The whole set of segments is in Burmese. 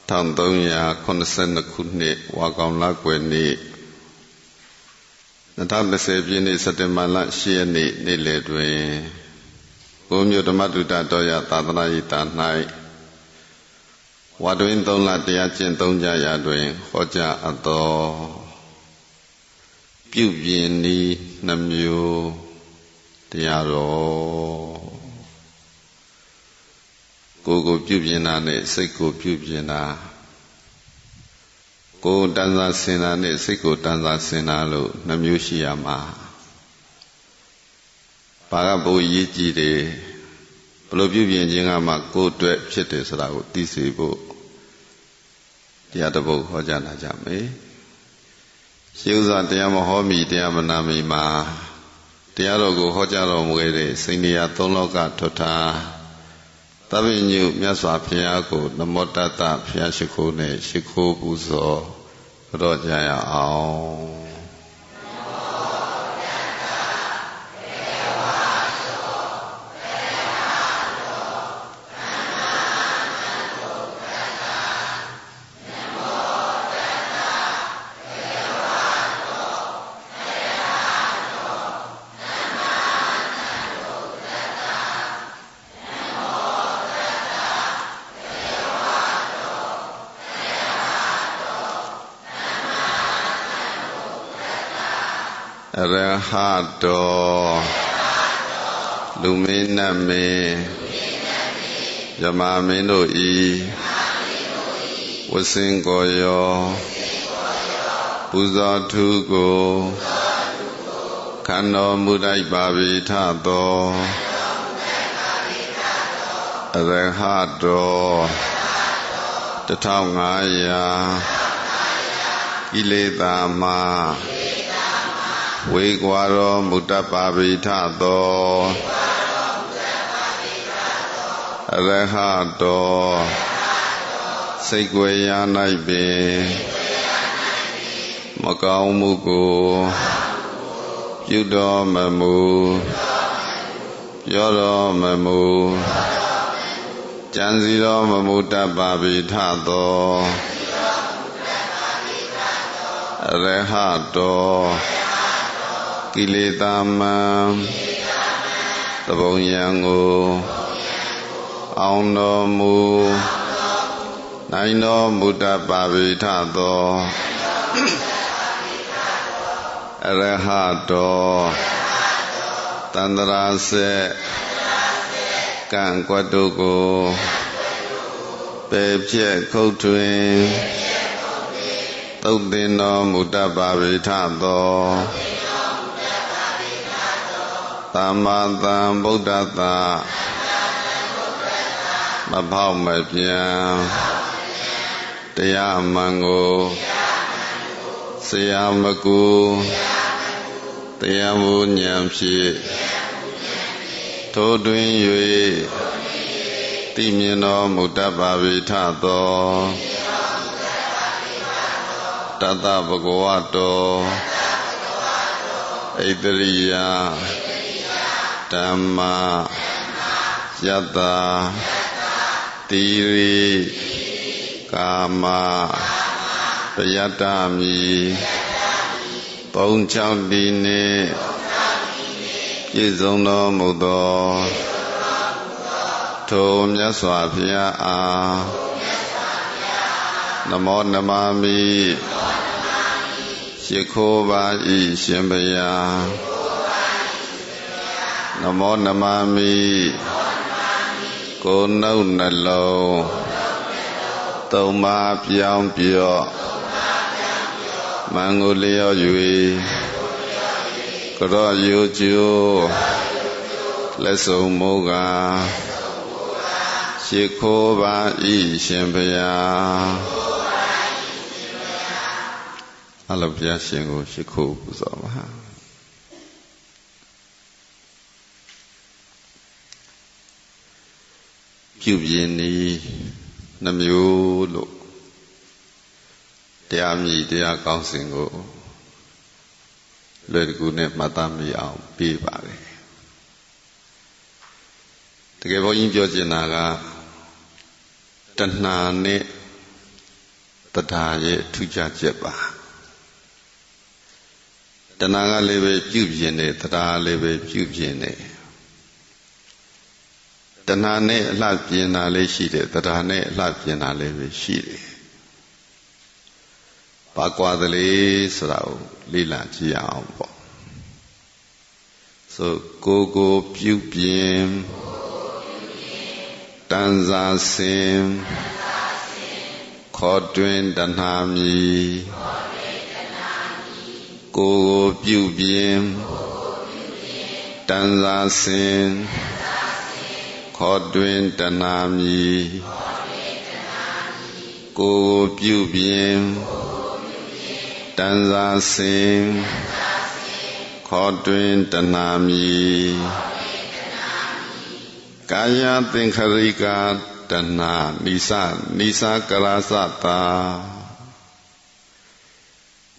1382ခုနှစ်ဝါကောင်လကွယ်နေ့2020ပြည့်နှစ်စက်တင်ဘာလ10ရက်နေ့နေ့လယ်တွင်ကိုမြို့ဓမ္မတုတ္တတော်ရသာသနာ့ရေးတာ၌ဝါတွင်3လတရားကျင့်သုံးကြရာတွင်ဟောကြားအပ်သောပြုပြင်နည်း2မျိုးတရားတော်ကိုယ်ကိုပြုပြင်တာနဲ့စိတ်ကိုပြုပြင်တာကိုယ်တန်ဆာဆင်တာနဲ့စိတ်ကိုတန်ဆာဆင်တာလို့2မျိုးရှိရမှာဘာကဘိုးရေးကြည့်တယ်ဘလို့ပြုပြင်ခြင်းကမှကိုယ်အတွက်ဖြစ်တယ်ဆိုတာကိုသိစေဖို့တရားတစ်ပုဒ်ဟောကြားလာကြမယ်ရှေးဥစွာတရားမဟောမီတရားမနာမီမှာတရားတော်ကိုဟောကြားတော်မူခဲ့တဲ့စိန်နေရ3လောကထွဋ်ထားသဗ္ဗညုမြတ်စွာဘုရားကိုနမောတတ္တဘုရားရှိခိုးနဲ့ရှိခိုးပူဇော်တော်ကြရအောင်ရဟတောလူမင်းနတ်မင်းယမမင်းတို့ဤဝဆင်းကိုရောပူဇော်ထူးကိုခန္တော်မူလိုက်ပါပြီထသောရဟတော1500ကိလေသာမှာဝေကွာတော်မူတတ်ပါပြီထသောရဟတောစိတ်ွယ်ရာ၌ပင်မကောင်းမှုကိုပြုတော်မမူပြောတော်မမူကြံစီတော်မမူတတ်ပါပြီထသောရဟတောကိလေသာမံသဘုံယံကိုအောင်တော်မူနိုင်တော်မူတတ်ပါပြီထသောအရဟတောတန္တရာစေကံကွတ်တို့ကိုပေဖြက်ခုတ်ထွင်သုတ်တင်တော်မူတတ်ပါပြီထသောသမ္မာသမ္ဗုဒ္ဓတ္တမဖောက်မပြန်တရားမှန်ကိုဆရာမကူတရားမူဉာဏ်ဖြင့်ထိုတွင်၍သိမြင်တော်မူတတ်ပါပြီထသောတတ္တဗဂဝတောဣတရိယဓမ္မယတ္တတိရိကာမပယတ္တမိ36ဒီနှင့်ပြည့်စုံတော်မူသောထိုမြတ်စွာဘုရားအားနမောနမမိရှိခိုးပါ၏ရှင်ဘုရားနမောနမမိကိုယ်နှုတ်နှလုံးသုံးပါးပြောင်းပြော့မန်ကိုလျော့၍ကြော့ရိုးကျိုးလက်စုံမိုးကရှိခိုးပါ၏ရှင်ဘုရားအလောဘုရားရှင်ကိုရှိခိုးပူဇော်ပါပြုပြင်နည်း2မျိုးလို့တရားမြည်တရားကောင်းစဉ်ကိုလွယ်တကူနဲ့မှတ်သားမိအောင်ပေးပါတယ်တကယ်ဘုန်းကြီးပြောချင်တာကတဏှာနဲ့ တရားရဲ့ထူးခြားချက်ပါတဏှာကလည်းပဲပြုပြင်တယ်တရားလည်းပဲပြုပြင်တယ်တဏှာနဲ့အလှပြင်တာလည်းရှိတယ်တရားနဲ့အလှပြင်တာလည်းပဲရှိတယ်ဘာကွာသလဲဆိုတာကိုလေ့လာကြည့်အောင်ပေါ့ဆိုကိုပြုပြင်တန်စာစင်ခေါ်တွင်တဏှာမီကိုပြုပြင်တန်စာစင်ခေါ်တွင်တဏှာမီကိုပြုပြင်တန်စာစင်ခေါ်တွင်တဏှာမီကာယသင်္ခရိကတဏှာနိစကရသတာ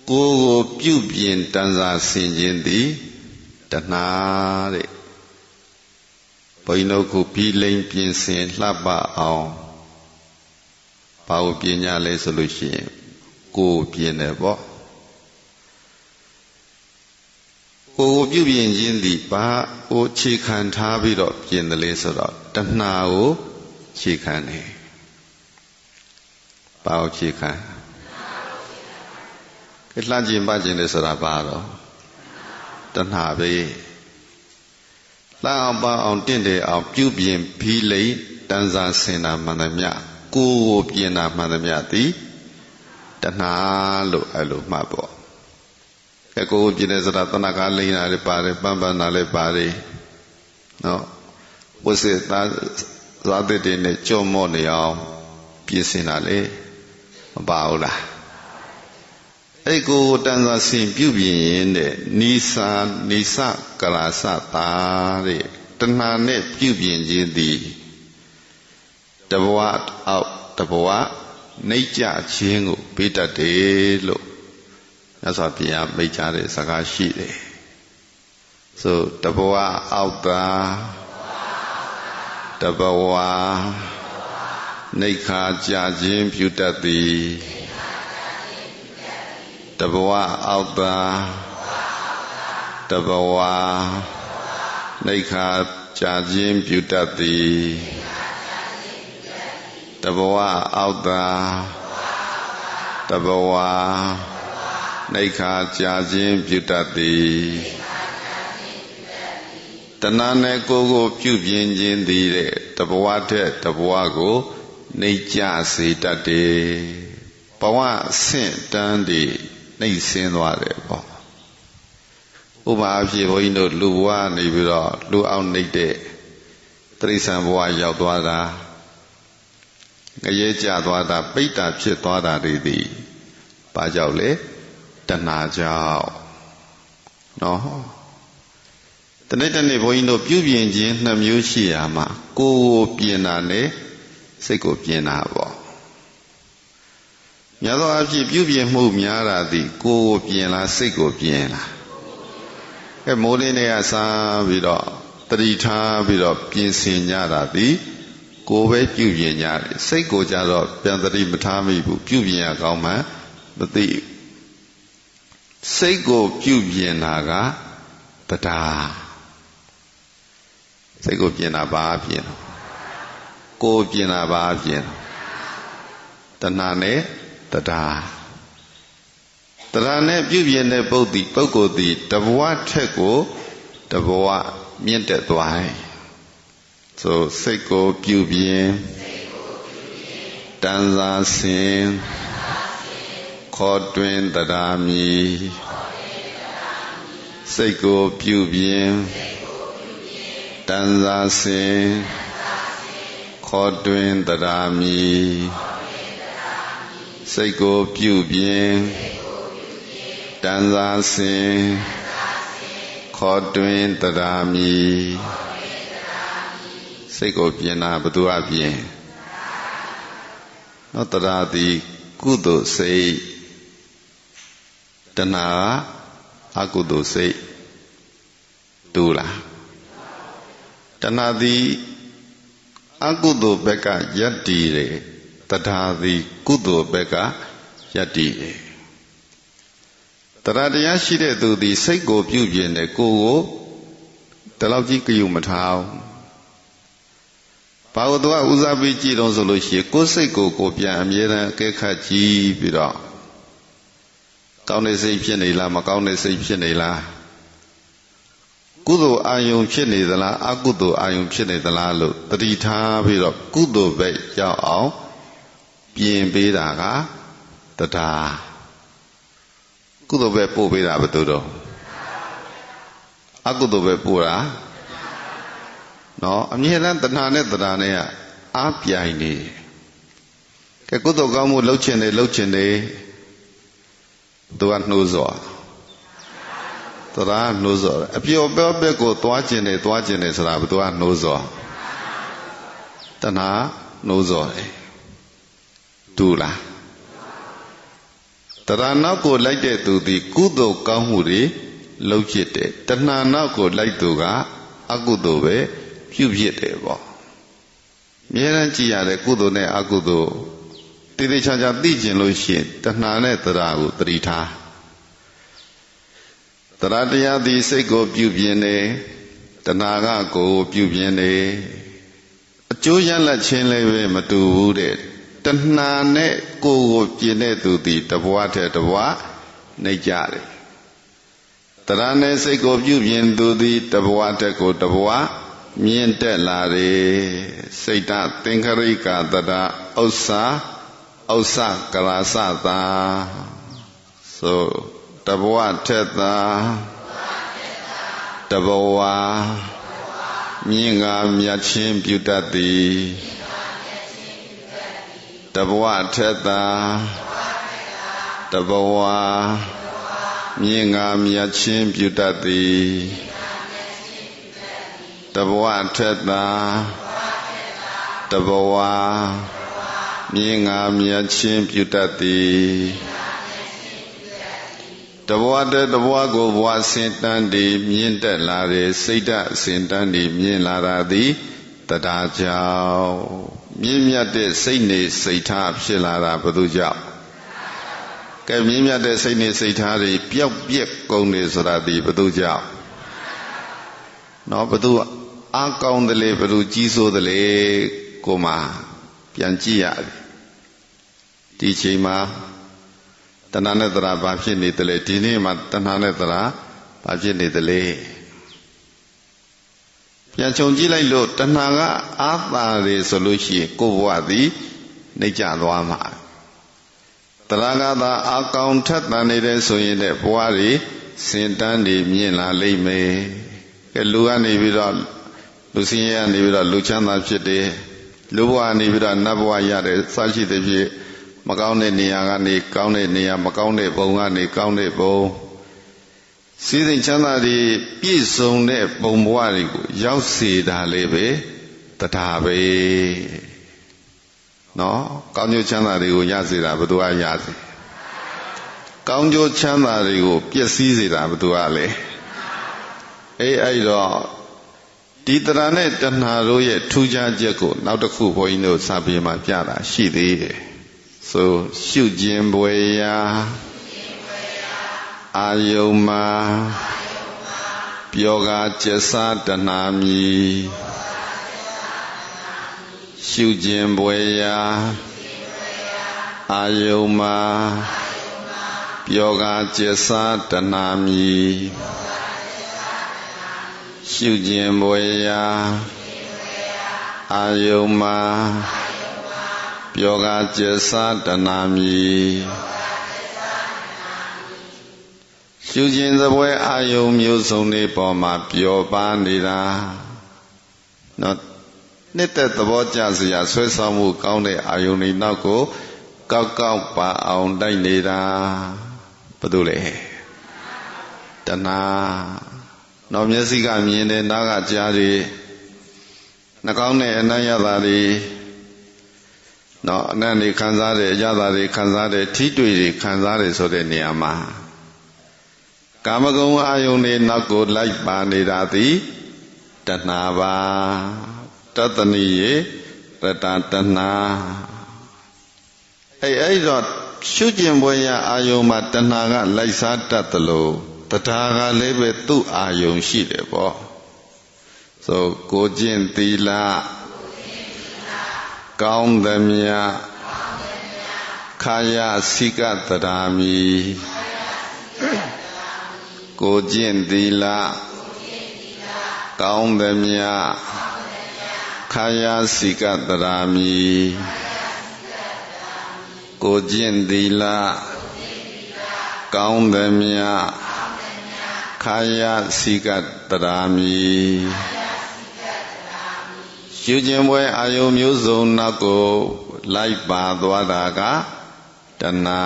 ကိုပြုပြင်တန်စာဆင်ခြင်းသည်တဏှာတဲ့ဘုန်းကြီးတို့ကိုပြီးလိမ့်ပြင်ဆင်လှပအောင်ဘာကိုပြင်ကြလဲဆိုလို့ရှိရင်ကိုပြင်တယ်ပေါ့ကိုပြုပြင်ခြင်းသည်ဘာကိုခြေခံထားပြီးတော့ပြင်တယ်လဲဆိုတော့တဏှာကိုခြေခံတယ်ဘာကိုခြေခံလှမ်းကျင်ပကျင်လဲဆိုတာဘာတော့တဏှာပဲလှမ်းအောင်ပအောင်တင့်တယ်အောင်ပြုပြင်ဖီးလိမ့်တန်စာဆင်တာမှန်သမျှကိုပြင်တာမှန်သမျှသည်တဏှာလို့အဲ့လိုမှတ်ပေါ့ကိုပြင်တယ်ဆိုတာတဏှာကလိမ့်တာလည်းပါတယ်ပန်းပန်းတာလည်းပါတယ်နော်ဝိစေသားဇာတိတွေနဲ့ကြော့မော့နေအောင်ပြင်ဆင်တာလေမပါဘူးလားအဲ့ကိုတန်စာဆင်ပြုပြင်ရင်တဲ့နိစကရသတာတဲ့တဏှာနဲ့ပြုပြင်ခြင်းသည်တဘဝအောက်တဘဝနှိမ့်ကြခြင်းကိုပေးတတ်တယ်လို့မြတ်စွာဘုရားမိန့်ကြားတဲ့စကားရှိတယ်ဆိုတဘဝအောက်သာတဘဝနှိခါကြခြင်းပြုတတ်သည်တဘဝအောက်သာတဘဝနှိခါကြခြင်းပြုတတ်သည်တဘဝအောက်သာတဘဝနှိခါကြခြင်းပြုတတ်သည်တဏှာနဲ့ကိုပြုပြင်ခြင်းသည်တဲ့တဘဝထက်တဘဝကိုနှိမ့်ကြစေတတ်တယ်ဘဝအဆင့်တန်းတွေနှိမ့်ဆင်းသွားတယ်ပေါ့ဥပမာအဖြစ်ဘုန်းကြီးတို့လူဘဝနေပြီးတော့လူအောင်နှိမ့်တဲ့တိရစ္ဆာန်ဘဝရောက်သွားတာငရဲကျသွားတာပိဋ္ဌာဖြစ်သွားတာတွေသည်ဘာကြောင့်လဲတဏှာကြောင့်နော်တနေ့တနေ့ဘုန်းကြီးတို့ပြုပြင်ခြင်းနှစ်မျိုးရှိရမှာကိုယ်ပြင်တာနဲ့စိတ်ကိုပြင်တာပေါ့များသောအားဖြင့်ပြုပြင်မှုများတာသည်ကိုယ်ပြင်လားစိတ်ကိုပြင်လားမိုးလင်းတွေကစားပြီးတော့တတိထားပြီးတော့ပြင်ဆင်ကြတာသည်ကိုယ်ပဲပြုပြင်ကြတယ်စိတ်ကိုကြတော့ပြန်တတိမထားမိဘူးပြုပြင်ရကောင်းမှမသိစိတ်ကိုပြုပြင်တာကတရားစိတ်ကိုပြင်တာဘာပြင်ကိုယ်ပြင်တာဘာပြင်တဏှာနဲ့တရားနဲ့ပြုပြင်တဲ့ပုဂ္ဂိုလ်သည်တဘဝထက်ကိုတဘဝမြင့်တက်သွားတယ်ဆိုစိတ်ကိုပြုပြင်တန်စာဆင်ခေါ်တွင်တရားမီစိတ်ကိုပြုပြင်တန်စာဆင်ခေါ်တွင်တရားမီစိတ်ကိုပြုပြင်တန်စာဆင်ခေါ်တွင်တရားမီစိတ်ကိုပြင်တာဘယ်သူကပြင်နော်တရားသည်ကုသိုလ်စိတ်တဏှာအကုသိုလ်စိတ်တူလားတဏှာသည်အကုသိုလ်ဘက်ကယက်တည်တယ်တရားသည်ကုသိုလ်ဘက်က ယတ္တိတရားတရားရှိတဲ့သူသည်စိတ်ကိုပြုပြင်တယ်ကိုယ်ကိုတလောက်ကြီးကြယူမထားဘာလို့သူကဦးစားပေးကြည့်တော့ဆိုလို့ရှိရင်ကိုယ်စိတ်ကိုပြန်အမြဲတမ်းအကဲခတ်ကြည့်ပြီးတော့ကောင်းတဲ့စိတ်ဖြစ်နေလားမကောင်းတဲ့စိတ်ဖြစ်နေလားကုသိုလ်အာယုံဖြစ်နေသလားအကုသိုလ်အာယုံဖြစ်နေသလားလို့သတိထားပြီးတော့ကုသိုလ်ဘက်ရောက်အောင်ပြင်ပေးတာကတရားကုသိုလ်ဘက်ပို့ပေးတာဘယ်သူတော့အကုသိုလ်ဘက်ပို့တာနော်အမြဲတမ်းတဏှာနဲ့တရားနဲ့အားပြိုင်နေကဲကုသိုလ်ကောင်းမှုလုပ်ချင်တယ်သူကနှိုးစော်တရားနှိုးစော်အပျော်ပြောဘက်ကိုသွားကျင်တယ်ဆိုတာဘယ်သူကနှိုးစော်တဏှာနှိုးစော်တယ်တူလားတရားနောက်ကိုလိုက်တဲ့သူသည်ကုသိုလ်ကောင်းမှုတွေလုပ်ဖြစ်တယ်တဏှာနောက်ကိုလိုက်သူကအကုသိုလ်ပဲပြုဖြစ်တယ်ပေါ့မြဲတမ်းကြည့်ရတဲ့ကုသိုလ်နဲ့အကုသိုလ်တည်တည်ချာချာသိကျင်လို့ရှိရင်တဏှာနဲ့တရားကိုသတိထားတရားတရားသည်စိတ်ကိုပြုပြင်တယ်တဏှာကကိုယ်ပြုပြင်တယ်အကျိုးရလဒ်ချင်းလည်းပဲမတူဘူးတဲ့တဏှာနဲ့ကိုယ်ကိုပြင်တဲ့သူသည်တဘဝတည်းတဘဝနှိပ်ကြတယ်တရားနဲ့စိတ်ကိုပြုပြင်သူသည်တဘဝတည်းကိုတဘဝမြင့်တက်လာတယ်စိတ်တသင်္ခရိကတတာဥစ္စာကရာစတာဆိုတဘဝထက်သာတဘဝမြင့်ငါမြတ်ချင်းပြုတတ်သည်တဘဝထက်သာတဘဝမြင့်ငါမြတ်ချင်းပြုတတ်သည်တဘဝထက်သာတဘဝမြင့်ငါမြတ်ချင်းပြုတတ်သည်တဘဝတည်းတဘဝကိုဘဝစင်တန်းတည်မြင့်တက်လာတဲ့စိတ်ဓာတ်စင်တန်းတည်မြင့်လာတာသည်တရားကြောင့်မြင့်မြတ်တဲ့စိတ်နေစိတ်ထားဖြစ်လာတာဘယ်သူကြောင့်ကဲမြင့်မြတ်တဲ့စိတ်နေစိတ်ထားတွေပျောက်ပြက်ကုန်တယ်ဆိုတာဒီဘယ်သူကြောင့်နော်ဘယ်သူအားကောင်းတယ်လေဘယ်သူကြီးစိုးတယ်လေကိုမှပြန်ကြည့်ရတယ်ဒီချိန်မှာတဏှာနဲ့တရားဘာဖြစ်နေတယ်လဲဒီနေ့မှာတဏှာနဲ့တရားဘာဖြစ်နေတယ်လဲပြန်ခြုံကြည့်လိုက်လို့တဏှာကအာသာတယ်ဆိုလို့ရှိရင်ကိုယ်ဘဝသည်နှိမ့်ကျသွားမှာတရားကသာအာကောင်ထက်တန်နေတဲ့ဆိုရင်တဲ့ဘဝတွေစင်တန်းတွေမြင့်လာလိမ့်မယ်ကဲလူကနေပြီးတော့လူစင်းရဲကနေပြီးတော့လူချမ်းသာဖြစ်တယ်လူဘဝကနေပြီးတော့နတ်ဘဝရတယ်စရှိတဲ့ဖြစ်မကောင်းတဲ့နေရာကနေကောင်းတဲ့နေရာမကောင်းတဲ့ဘုံကနေကောင်းတဲ့ဘုံစည်းစိမ်ချမ်းသာတွေပြည့်စုံတဲ့ဘုံဘဝတွေကိုရောက်စေတာလေးပဲတရားပဲနော်ကောင်းကျိုးချမ်းသာတွေကိုရစေတာဘယ်သူကရစေကောင်းကျိုးချမ်းသာတွေကိုပျက်စီးစေတာဘယ်သူကလဲအဲ့တော့ဒီတရားနဲ့တဏှာတို့ရဲ့ထူးခြားချက်ကိုနောက်တစ်ခုဘုန်းကြီးတို့စာပေမှာပြတာရှိသေးတယ်ဆိုရှုခြင်းဘွယ်ရာအာယုံမှာပြောကားကျက်စားတဏှာမီရှုခြင်းဘွယ်ရာအာယုံမှာပြောကားကျက်စားတဏှာမီရှုခြင်းဘွယ်ရာအာယုံမှာပြောကားကျက်စားတဏှာမီရှုခြင်းသပွဲအာယုံမျိုးစုံတွေပေါ်မှာပျော်ပါနေတာနော်နှစ်သက်သဘောကျစရာဆွဲဆောင်မှုကောင်းတဲ့အာယုန်တွေနောက်ကိုကောက်ကောက်ပါအောင်တိုက်နေတာဘာလို့လဲတဏှာနော်မျက်စိကမြင်တယ်နားကကြားတယ်နှာခေါင်းနဲ့အနံ့ရတာတွေနော်အနံ့တွေခံစားတယ်အရသာတွေခံစားတယ်ထိတွေ့တွေခံစားတယ်ဆိုတဲ့နေရာမှာကာမဂုဏ်အာယုန်တွေနောက်ကိုလိုက်ပါနေတာသည်တဏှာပါတတဏိယေရတတဏှာအဲ့တော့တ ရှုကျင်ပွဲရအာယုံမှာတဏှာကလိုက်စားတတ်သလိုတရားကလည်းပဲသူ့အာယုံရှိတယ်ပေါ့ဆိုကိုကျင့်သီလကောင်းသမျှခာယစိကတရာမီကိုကျင့်သီလကောင်းသမျှခာယစိကတရာမီကိုကျင့်သီလကောင်းသမျှခာယစိကတရာမီရှုခြင်းပွဲအာယုံမျိုးစုံနောက်ကိုလိုက်ပါသွားတာကတဏှာ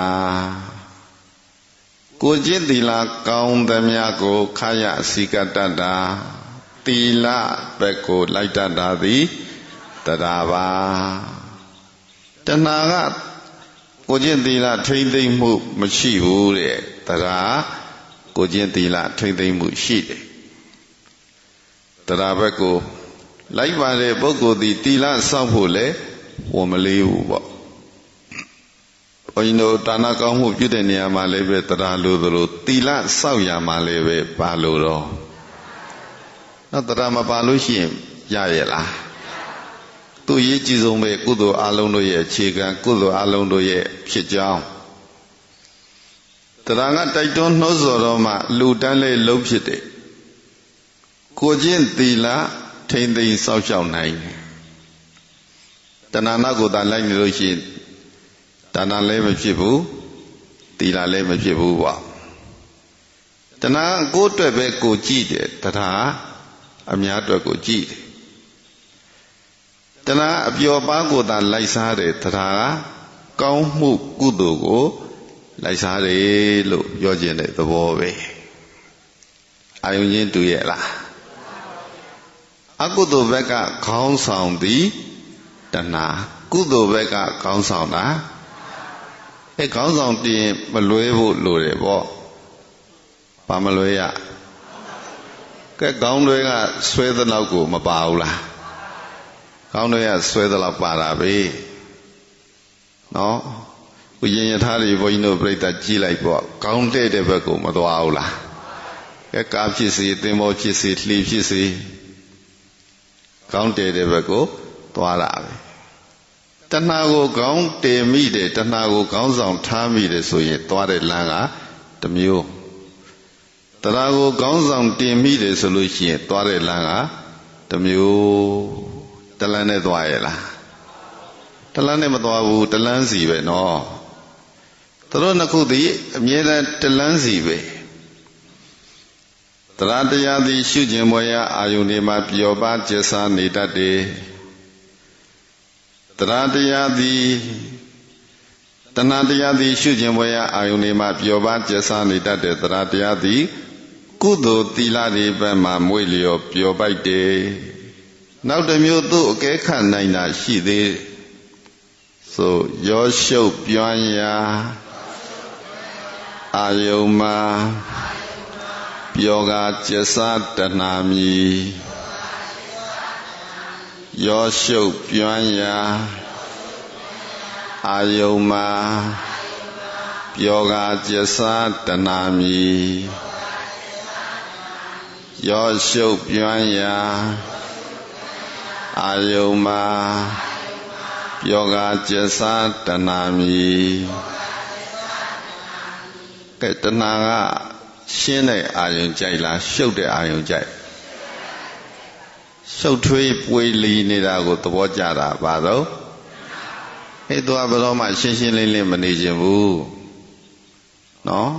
ကိုကျင့်သီလကောင်းသမျှကိုခာယစိကတတ္တာသီလဘက်ကိုလိုက်တတ်တာသည်တရားပါတဏှာကကိုကျင့်သီလထိမ့်သိမ့်မှုမရှိဘူးတဲ့တရားကိုကျင့်သီလထိမ့်သိမ့်မှုရှိတယ်တရားဘက်ကိုလိုက်ပါတဲ့ပုဂ္ဂိုလ်သည်သီလစောင့်ဖို့လည်းဝန်မလေးဘူးပေါ့ဘုန်းကြီးတို့ဒါနကောင်းမှုပြုတဲ့နေရာမှာလည်းပဲတရားလိုသလိုသီလစောင့်ရမှာလည်းပဲပါလို့တော့နောက်တရားမပါလို့ရှိရင်ရရဲ့လားသူအရေးကြီးဆုံးပဲကုသိုလ်အလုံးတို့ရဲ့အခြေခံကုသိုလ်အလုံးတို့ရဲ့ဖြစ်ကြောင်းတရားကတိုက်တွန်းနှိုးဆော်တော့မှလူတန်းလေးလုံးဖြစ်တယ်ကိုကျင့်သီလထိမ့်သိမ်းစောင့်ရှောက်နိုင်တယ်တဏှာနာကိုသာလိုက်နေလို့ရှိရင်ဒါနလည်းမဖြစ်ဘူးသီလလည်းမဖြစ်ဘူးပေါ့တဏှာကိုယ့်အတွက်ပဲကိုကြည့်တယ်တရားအများအတွက်ကိုကြည့်တယ်တဏှာအပျော်ပါးကိုသာလိုက်စားတယ်တရားကောင်းမှုကုသိုလ်ကိုလိုက်စားတယ်လို့ပြောခြင်းတဲ့သဘောပဲအာယုံချင်းတူရဲ့လားအကုသိုလ်ဘက်ကခေါင်းဆောင်သည်တဏှာကုသိုလ်ဘက်ကခေါင်းဆောင်တာခေါင်းဆောင်တင်မလွဲဖို့လိုတယ်ပေါ့ဘာမလွဲရကဲခေါင်းတွေကဆွဲသလောက်ကိုမပါဘူးလားခေါင်းတွေကဆွဲသလောက်ပါတာပဲနော်ဥယျာဉ်ယထာတွေဘုန်းကြီးတို့ပြိဿကြည့်လိုက်ပေါ့ခေါင်းတဲ့တဲ့ဘက်ကိုမသွားဘူးလားကဲကားဖြစ်စေသင်္ဘောဖြစ်စေလှေဖြစ်စေခေါင်းတဲ့တဲ့ဘက်ကိုသွားတာပဲတဏှာကိုခေါင်းတည်မိတယ်တဏှာကိုခေါင်းဆောင်ထားမိတယ်ဆိုရင်သွားတဲ့လမ်းကတစ်မျိုးတရားကိုခေါင်းဆောင်တင်မိတယ်ဆိုလို့ရှိရင်သွားတဲ့လမ်းကတစ်မျိုးတလန်းနဲ့သွားရဲ့လားတလန်းနဲ့မသွားဘူးတလန်းစီပဲနော်သူတို့နှစ်ခုသည်အမြဲတမ်းတလန်းစီပဲတရားတရားသည်ရှုခြင်းမွေရအာယုန်တွေမှာပျော်ပါကျဆာနေတတ်တယ်တရားတရားသည်တဏှာတရားသည်ရှုခြင်းဘွယ်ရအာယုန်တွေမှာပျော်ပါကျဆာနေတတ်တဲ့တရားတရားသည်ကုသိုလ်သီလတွေဘက်မှာမွေ့လျော်ပျော်ပိုက်တယ်နောက်တစ်မျိုးသူ့အကဲခတ်နိုင်တာရှိသေးဆိုရောရှုပ်ပြောင်းရာအာယုန်မှာပျော်ကာကျဆာတဏှာမီရောရှုပ်ပြောင်းရာအာယုန်မှာပျော်ကာကျဆာတဏှာမီရောရှုပ်ပြောင်းရာအာယုန်မှာပျော်ကာကျဆာတဏှာမီကဲတဏှာကရှင်းတဲ့အာယုန်ကြိုက်လားရှုပ်တဲ့အာယုန်ကြိုက်ရှုပ်ထွေးပွေလီနေတာကိုသဘောကျတာပါတော့ဟဲ့သူကဘယ်တော့မှရှင်းရှင်းလင်းလင်းမနေခြင်းဘူးနော်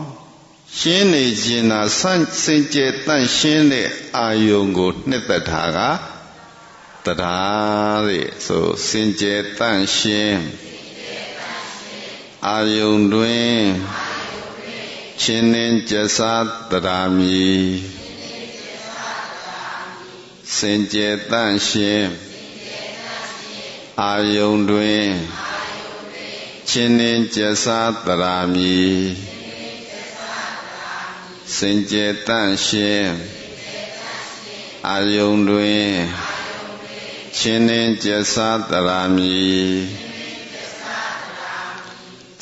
ရှင်းနေခြင်းသာစင်ကြယ်တန့်ရှင်းတဲ့အာယုန်ကိုနှစ်သက်တာကတရားတဲ့ဆိုစင်ကြယ်တန့်ရှင်းအာယုန်တွင်ချင်းနှင်းကျဆာတရားမီစင်ကြယ်တန့်ရှင်းအာယုန်တွင်ချင်းနှင်းကျဆာတရားမီစင်ကြယ်တန့်ရှင်းအာယုန်တွင်ချင်းနှင်းကျဆာတရားမီ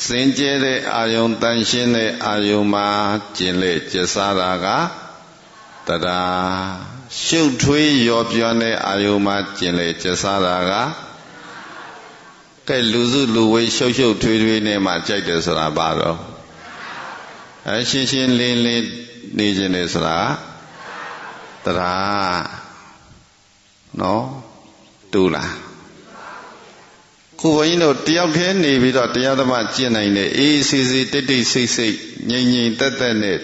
စ င်ကျဲတဲ့အာယုံတန်ရှင်းတဲ့အာယုံမှာကျင်လေကျစားတာကတရားရှုပ်ထွေးရောပြောတဲ့အာယုံမှာကျင်လေကျစားတာကကဲလူစုလူဝေးရှုပ်ရှုပ်ထွေးထွေးနဲ့မှကြိုက်တယ်ဆိုတာပါတော့ရှင်းရှင်းလင်းလင်းနေခြင်းလေဆိုတာတရားနော်တူလားခုဘုန်းကြီးတို့တယောက်တည်းနေပြီးတော့တရားဓမ္မကျင့်နိုင်တယ်အေးစီစီတိတ်တိတ်ဆိတ်ဆိတ်ငြိမ်ငြိမ်သက်သက်နဲ့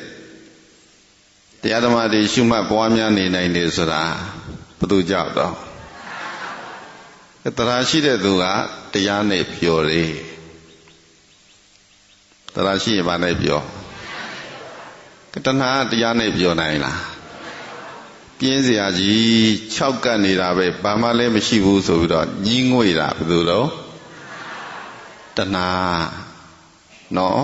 တရားဓမ္မတွေရှုမှတ်ပွားများနေနိုင်တယ်ဆိုတာဘယ်သူကြောက်တော့တရားရှိတဲ့သူကတရားနဲ့ပြောတယ်တရားရှိရင်ဘာနဲ့ပြောတဏှာတရားနဲ့ပြောနိုင်လားပြင်းစရာကြီး6ကပ်နေတာပဲဘာမှလည်းမရှိဘူးဆိုပြီးတော့ညင်းငွေတာဘယ်သူတော့တဏှာနော်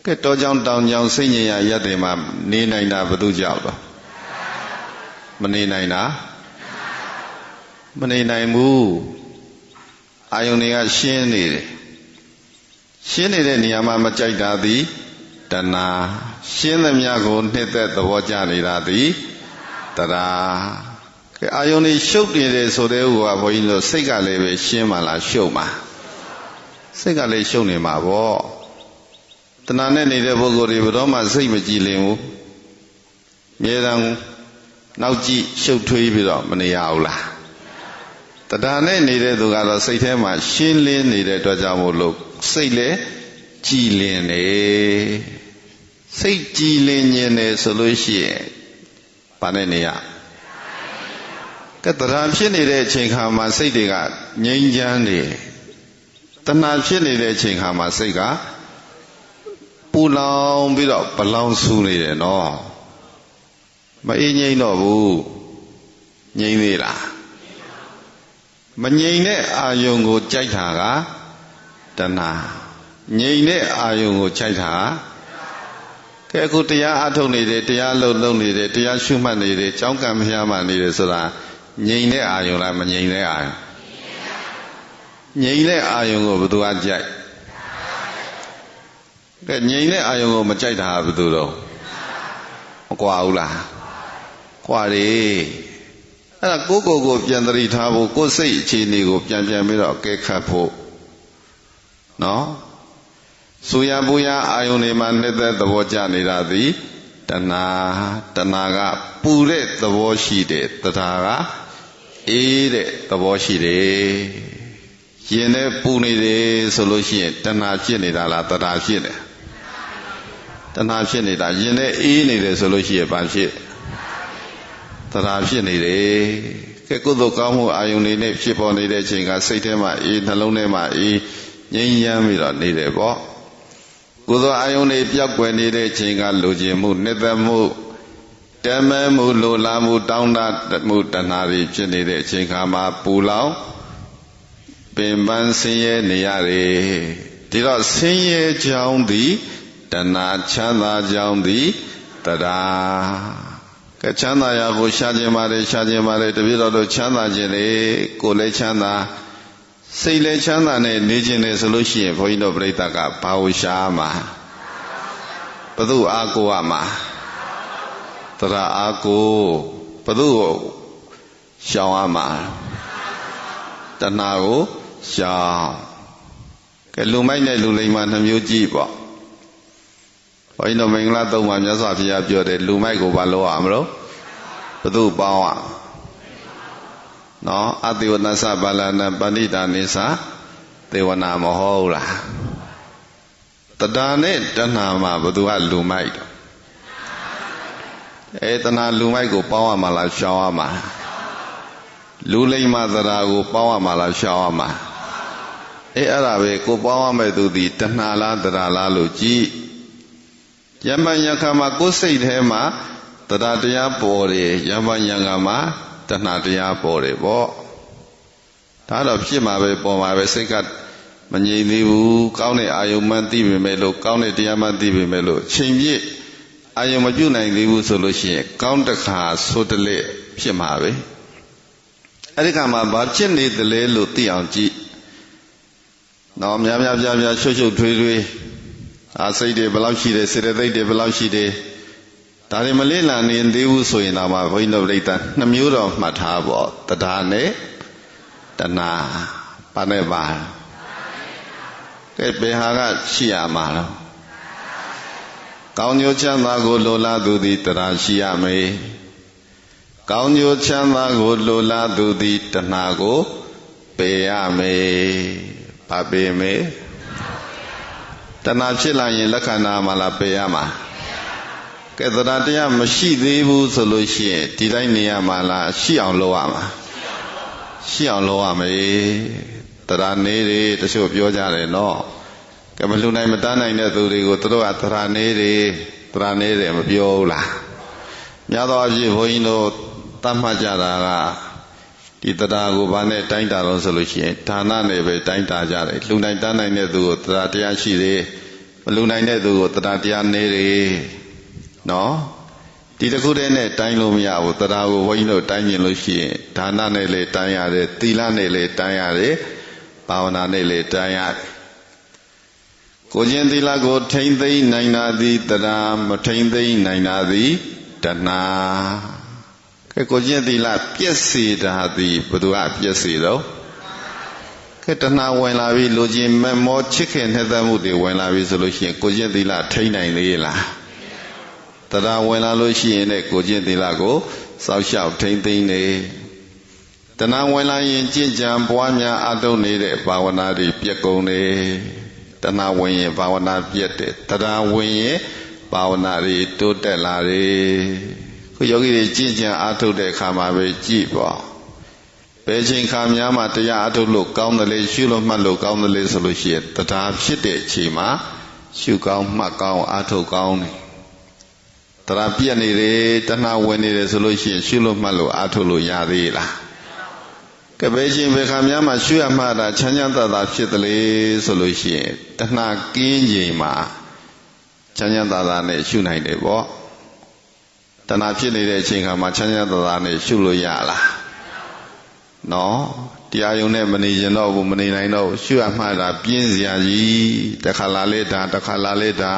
ကဲတောကြောင်တောင်ကြောင်စိတ်ငြိမ်ရရက်တယ်မှာနေနိုင်တာဘယ်သူကြောက်တော့မနေနိုင်တာမနေနိုင်ဘူးအာယုန်တွေကရှင်းနေတယ်ရှင်းနေတဲ့နေရာမှာမကြိုက်တာသည်တဏှာရှင်းသမျှကိုနှစ်သက်သဘောကျနေတာသည်တရားကဲအာယုန်တွေရှုပ်နေတယ်ဆိုတဲ့ဥကဘုန်းကြီးတို့စိတ်ကလည်းပဲရှင်းမှလားရှုပ်မှာစိတ်ကလည်းရှုပ်နေမှာပေါ့တဏှာနဲ့နေတဲ့ပုဂ္ဂိုလ်တွေဘယ်တော့မှစိတ်မကြည်လင်ဘူးအမြဲတမ်းနောက်ကြည့်ရှုပ်ထွေးပြီးတော့မနေရဘူးလားတရားနဲ့နေတဲ့သူကတော့စိတ်ထဲမှာရှင်းလင်းနေတဲ့အတွက်ကြောင့်မို့လို့စိတ်လည်းကြည်လင်နေစိတ်ကြည်လင်ခြင်းနဲ့ဆိုလို့ရှိရင်ဘာနဲ့နေရကဲတရားဖြစ်နေတဲ့အချိန်ခါမှာစိတ်တွေကငြိမ်းချမ်းနေတဏှာဖြစ်နေတဲ့အချိန်ခါမှာစိတ်ကပူလောင်ပြီးတော့ဘလောင်ဆူနေတယ်နော်မအေးငြိမ်းတော့ဘူးငြိမ်းသေးလားမငြိမ်တဲ့အာယုံကိုကြိုက်တာကတဏှာငြိမ်တဲ့အာယုံကိုကြိုက်တာကဲအခုတရားအထုတ်နေတယ်တရားလုံးနေတယ်တရားရှုမှတ်နေတယ်ကြောင်းကံမရမှနေတယ်ဆိုတာငြိမ်တဲ့အာယုံလားမငြိမ်တဲ့အာယုံငြိမ်တဲ့အာယုံကိုဘယ်သူကကြိုက်ကဲငြိမ်တဲ့အာယုံကိုမကြိုက်တာဘယ်သူတော့မကွာဘူးလားကွာတယ်အဲ့ဒါကိုယ့်ကိုယ်ပြန်သတိထားဖို့ကိုယ်စိတ်အခြေအနေကိုပြန်ပြီးတော့အကဲခတ်ဖို့နော်ဆူရပူရအာယုန်တွေမှာနှစ်သက်သဘောကျနေတာသည်တဏှာကပူတဲ့သဘောရှိတယ်တရားကအေးတဲ့သဘောရှိတယ်ရင်နဲ့ပူနေတယ်ဆိုလို့ရှိရင်တဏှာဖြစ်နေတာလားတရားဖြစ်တယ်တဏှာဖြစ်နေတာရင်နဲ့အေးနေတယ်ဆိုလို့ရှိရင်ဘာဖြစ်တရားဖြစ်နေတယ်ကဲကုသိုလ်ကောင်းမှုအာယုန်တွေနဲ့ဖြစ်ပေါ်နေတဲ့အချိန်ကစိတ်ထဲမှာအေးနှလုံးထဲမှာအေးငြိမ်းချမ်းပြီးတော့နေတယ်ပေါ့ကုသိုလ်အာယုန်တွေပြောက်ကွယ်နေတဲ့အချိန်ကလူကျင်မှုနှစ်သက်မှုတမဲမှုလိုလားမှုတောင်းတမှုတဏှာတွေဖြစ်နေတဲ့အချိန်ခါမှာပူလောင်ပင်ပန်းဆင်းရဲနေရတယ်ဒီတော့ဆင်းရဲကြောင်းသည်တဏှာချမ်းသာကြောင်းသည်တရားကဲချမ်းသာရာကိုရှားခြင်းပါတယ်တပြည့်တော်တို့ချမ်းသာခြင်းလေကိုယ်လည်းချမ်းသာစိတ်လည်းချမ်းသာနဲ့နေခြင်းလေဆိုလို့ရှိရင်ဘုန်းကြီးတို့ပြိဿကဘာဝရှားမှာဘု து အားကိုရမှာတရားအားကိုဘု து ကိုရှောင်ရမှာတဏှာကိုရှောင်ကဲလူမိုက်နဲ့လူလိမ္မာနှမျိုးကြည့်ပေါ့ဘုန်းကြီးတို့မင်္ဂလာသုံးပါမြတ်စွာဘုရားပြောတယ်လူမိုက်ကိုဘာလို့ရမလို့ဘု து ပေါင်းရနော်အတိဝနသဘာလနာပဏိတာနိသသေဝနာမဟုတ်လားတရားနဲ့တဏှာမှာဘယ်သူကလူမိုက်တဏှာလူမိုက်ကိုပေါင်းရမှာလားရှောင်ရမှာလူလိမ္မာတရားကိုပေါင်းရမှာလားရှောင်ရမှာအဲ့ဒါပဲကိုပေါင်းရမဲ့သူဒီတဏှာလားတရားလားလို့ကြည့်ယမယခမှာကိုယ်စိတ်ထဲမှာတရားတရားပေါ်တယ်ယမယခမှာတဏှာတရားပေါ်တယ်ပေါ့ဒါတော့ဖြစ်မှာပဲပေါ်မှာပဲစိတ်ကမငြိမ်သေးဘူးကောင်းတဲ့အာယုံမှန်းသိပေမဲ့လို့ကောင်းတဲ့တရားမှန်းသိပေမဲ့လို့ချိန်ပြည့်အာယုံမပြုတ်နိုင်သေးဘူးဆိုလို့ရှိရင်ကောင်းတခါဆိုတလက်ဖြစ်မှာပဲအဲ့ဒီကမှာဘာဖြစ်နေသလဲလို့သိအောင်ကြည့် နော်များများပြပြရှုပ်ရှုပ်ထွေးထွေးစိတ်တွေဘယ်လောက်ရှိတယ်စေတသိက်တွေဘယ်လောက်ရှိတယ်ဒါတွေမလေးလာနေသေးဘူးဆိုရင်တော့ဘုန်းကြီးတို့ပြိတ္တာ2မျိုးတော့မှတ်ထားပေါ့တရားနဲ့တဏှာပါနဲ့ပါကဲဘယ်ဟာကရှိရမှာလဲကောင်းကျိုးချမ်းသာကိုလိုလားသူသည်တရားရှိရမယ်ကောင်းကျိုးချမ်းသာကိုလိုလားသူသည်တဏှာကိုပယ်ရမယ်ဘာပယ်မယ်တဏှာဖြစ်လာရင်လက္ခဏာမှလားပယ်ရမှာကဲတရားတရားမရှိသေးဘူးဆိုလို့ရှိရင်ဒီတိုင်းနေရမှာလားရှိအောင်လုပ်ရမှာရှိအောင်လုပ်ရမယ်တရားနေတွေတချို့ပြောကြတယ်နော်ကဲမလူနိုင်မတန်းနိုင်တဲ့သူတွေကိုသူတို့ကတရားနေတယ်မပြောဘူးလားများသောအားဖြင့်ဘုန်းကြီးတို့တတ်မှတ်ကြတာကဒီတရားကိုဘာနဲ့တိုင်းတာလို့ဆိုလို့ရှိရင်ဒါနနဲ့ပဲတိုင်းတာကြတယ်လူနိုင်တန်းနိုင်တဲ့သူကိုတရားတရားရှိတယ်မလူနိုင်တဲ့သူကိုတရားတရားနေတယ်နော်ဒီတစ်ခုတည်းနဲ့တိုင်းလို့မရဘူးတရားကိုဘုန်းကြီးတို့တိုင်းကျင်လို့ရှိရင်ဒါနနဲ့လည်းတိုင်းရတယ်သီလနဲ့လည်းတိုင်းရတယ်ဘာဝနာနဲ့လည်းတိုင်းရတယ်ကိုကျင့်သီလကိုထိမ့်သိမ့်နိုင်တာသည်တရားမထိမ့်သိမ့်နိုင်တာသည်တဏှာကဲကိုကျင့်သီလပြည့်စေတာသည်ဘယ်သူကပြည့်စေတော့ကဲတဏှာဝင်လာပြီလူချင်းမမောချစ်ခင်နှစ်သက်မှုတွေဝင်လာပြီဆိုလို့ရှိရင်ကိုကျင့်သီလထိမ့်နိုင်သေးလားတရားဝင်လာလို့ရှိရင်လည်းကိုကျင့်သီလကိုစောင့်ရှောက်ထိမ့်သိမ့်နေတဏှာဝင်လာရင်ကြင်ကြံပွားများအထုတ်နေတဲ့ဘာဝနာတွေပြည့်ကုန်နေတဏှာဝင်ရင်ဘာဝနာပြည့်တယ်တရားဝင်ရင်ဘာဝနာတွေတိုးတက်လာတယ်ခုယောဂီတွေကြင်ကြံအထုတ်တဲ့အခါမှာပဲကြည့်ပေါ့ဘယ်ချိန်ခါများမှတရားအထုတ်လို့ကောင်းတယ်လေရှုလို့မှတ်လို့ကောင်းတယ်လေဆိုလို့ရှိရင်တရားဖြစ်တဲ့အချိန်မှာရှုကောင်းမှတ်ကောင်းအထုတ်ကောင်းတယ်တရားပြည့်နေတယ်တဏှာဝင်နေတယ်ဆိုလို့ရှိရင်ရှုလို့မှတ်လို့အထုတ်လို့ရသေးလားကဲဘယ်ချိန်ဘယ်ခါများမှရှုရမှတာချမ်းချမ်းသာသာဖြစ်တယ်လေဆိုလို့ရှိရင်တဏှာကင်းချိန်မှာချမ်းချမ်းသာသာနဲ့ရှုနိုင်တယ်ပေါ့တဏှာဖြစ်နေတဲ့အချိန်ခါမှာချမ်းချမ်းသာသာနဲ့ရှုလို့ရလားနော်တရားယုံနဲ့မနေရင်တော့ဘူးမနေနိုင်တော့ရှုရမှတာပြင်းစရာကြီးတစ်ခါလာလေဒါတစ်ခါလာလေဒါ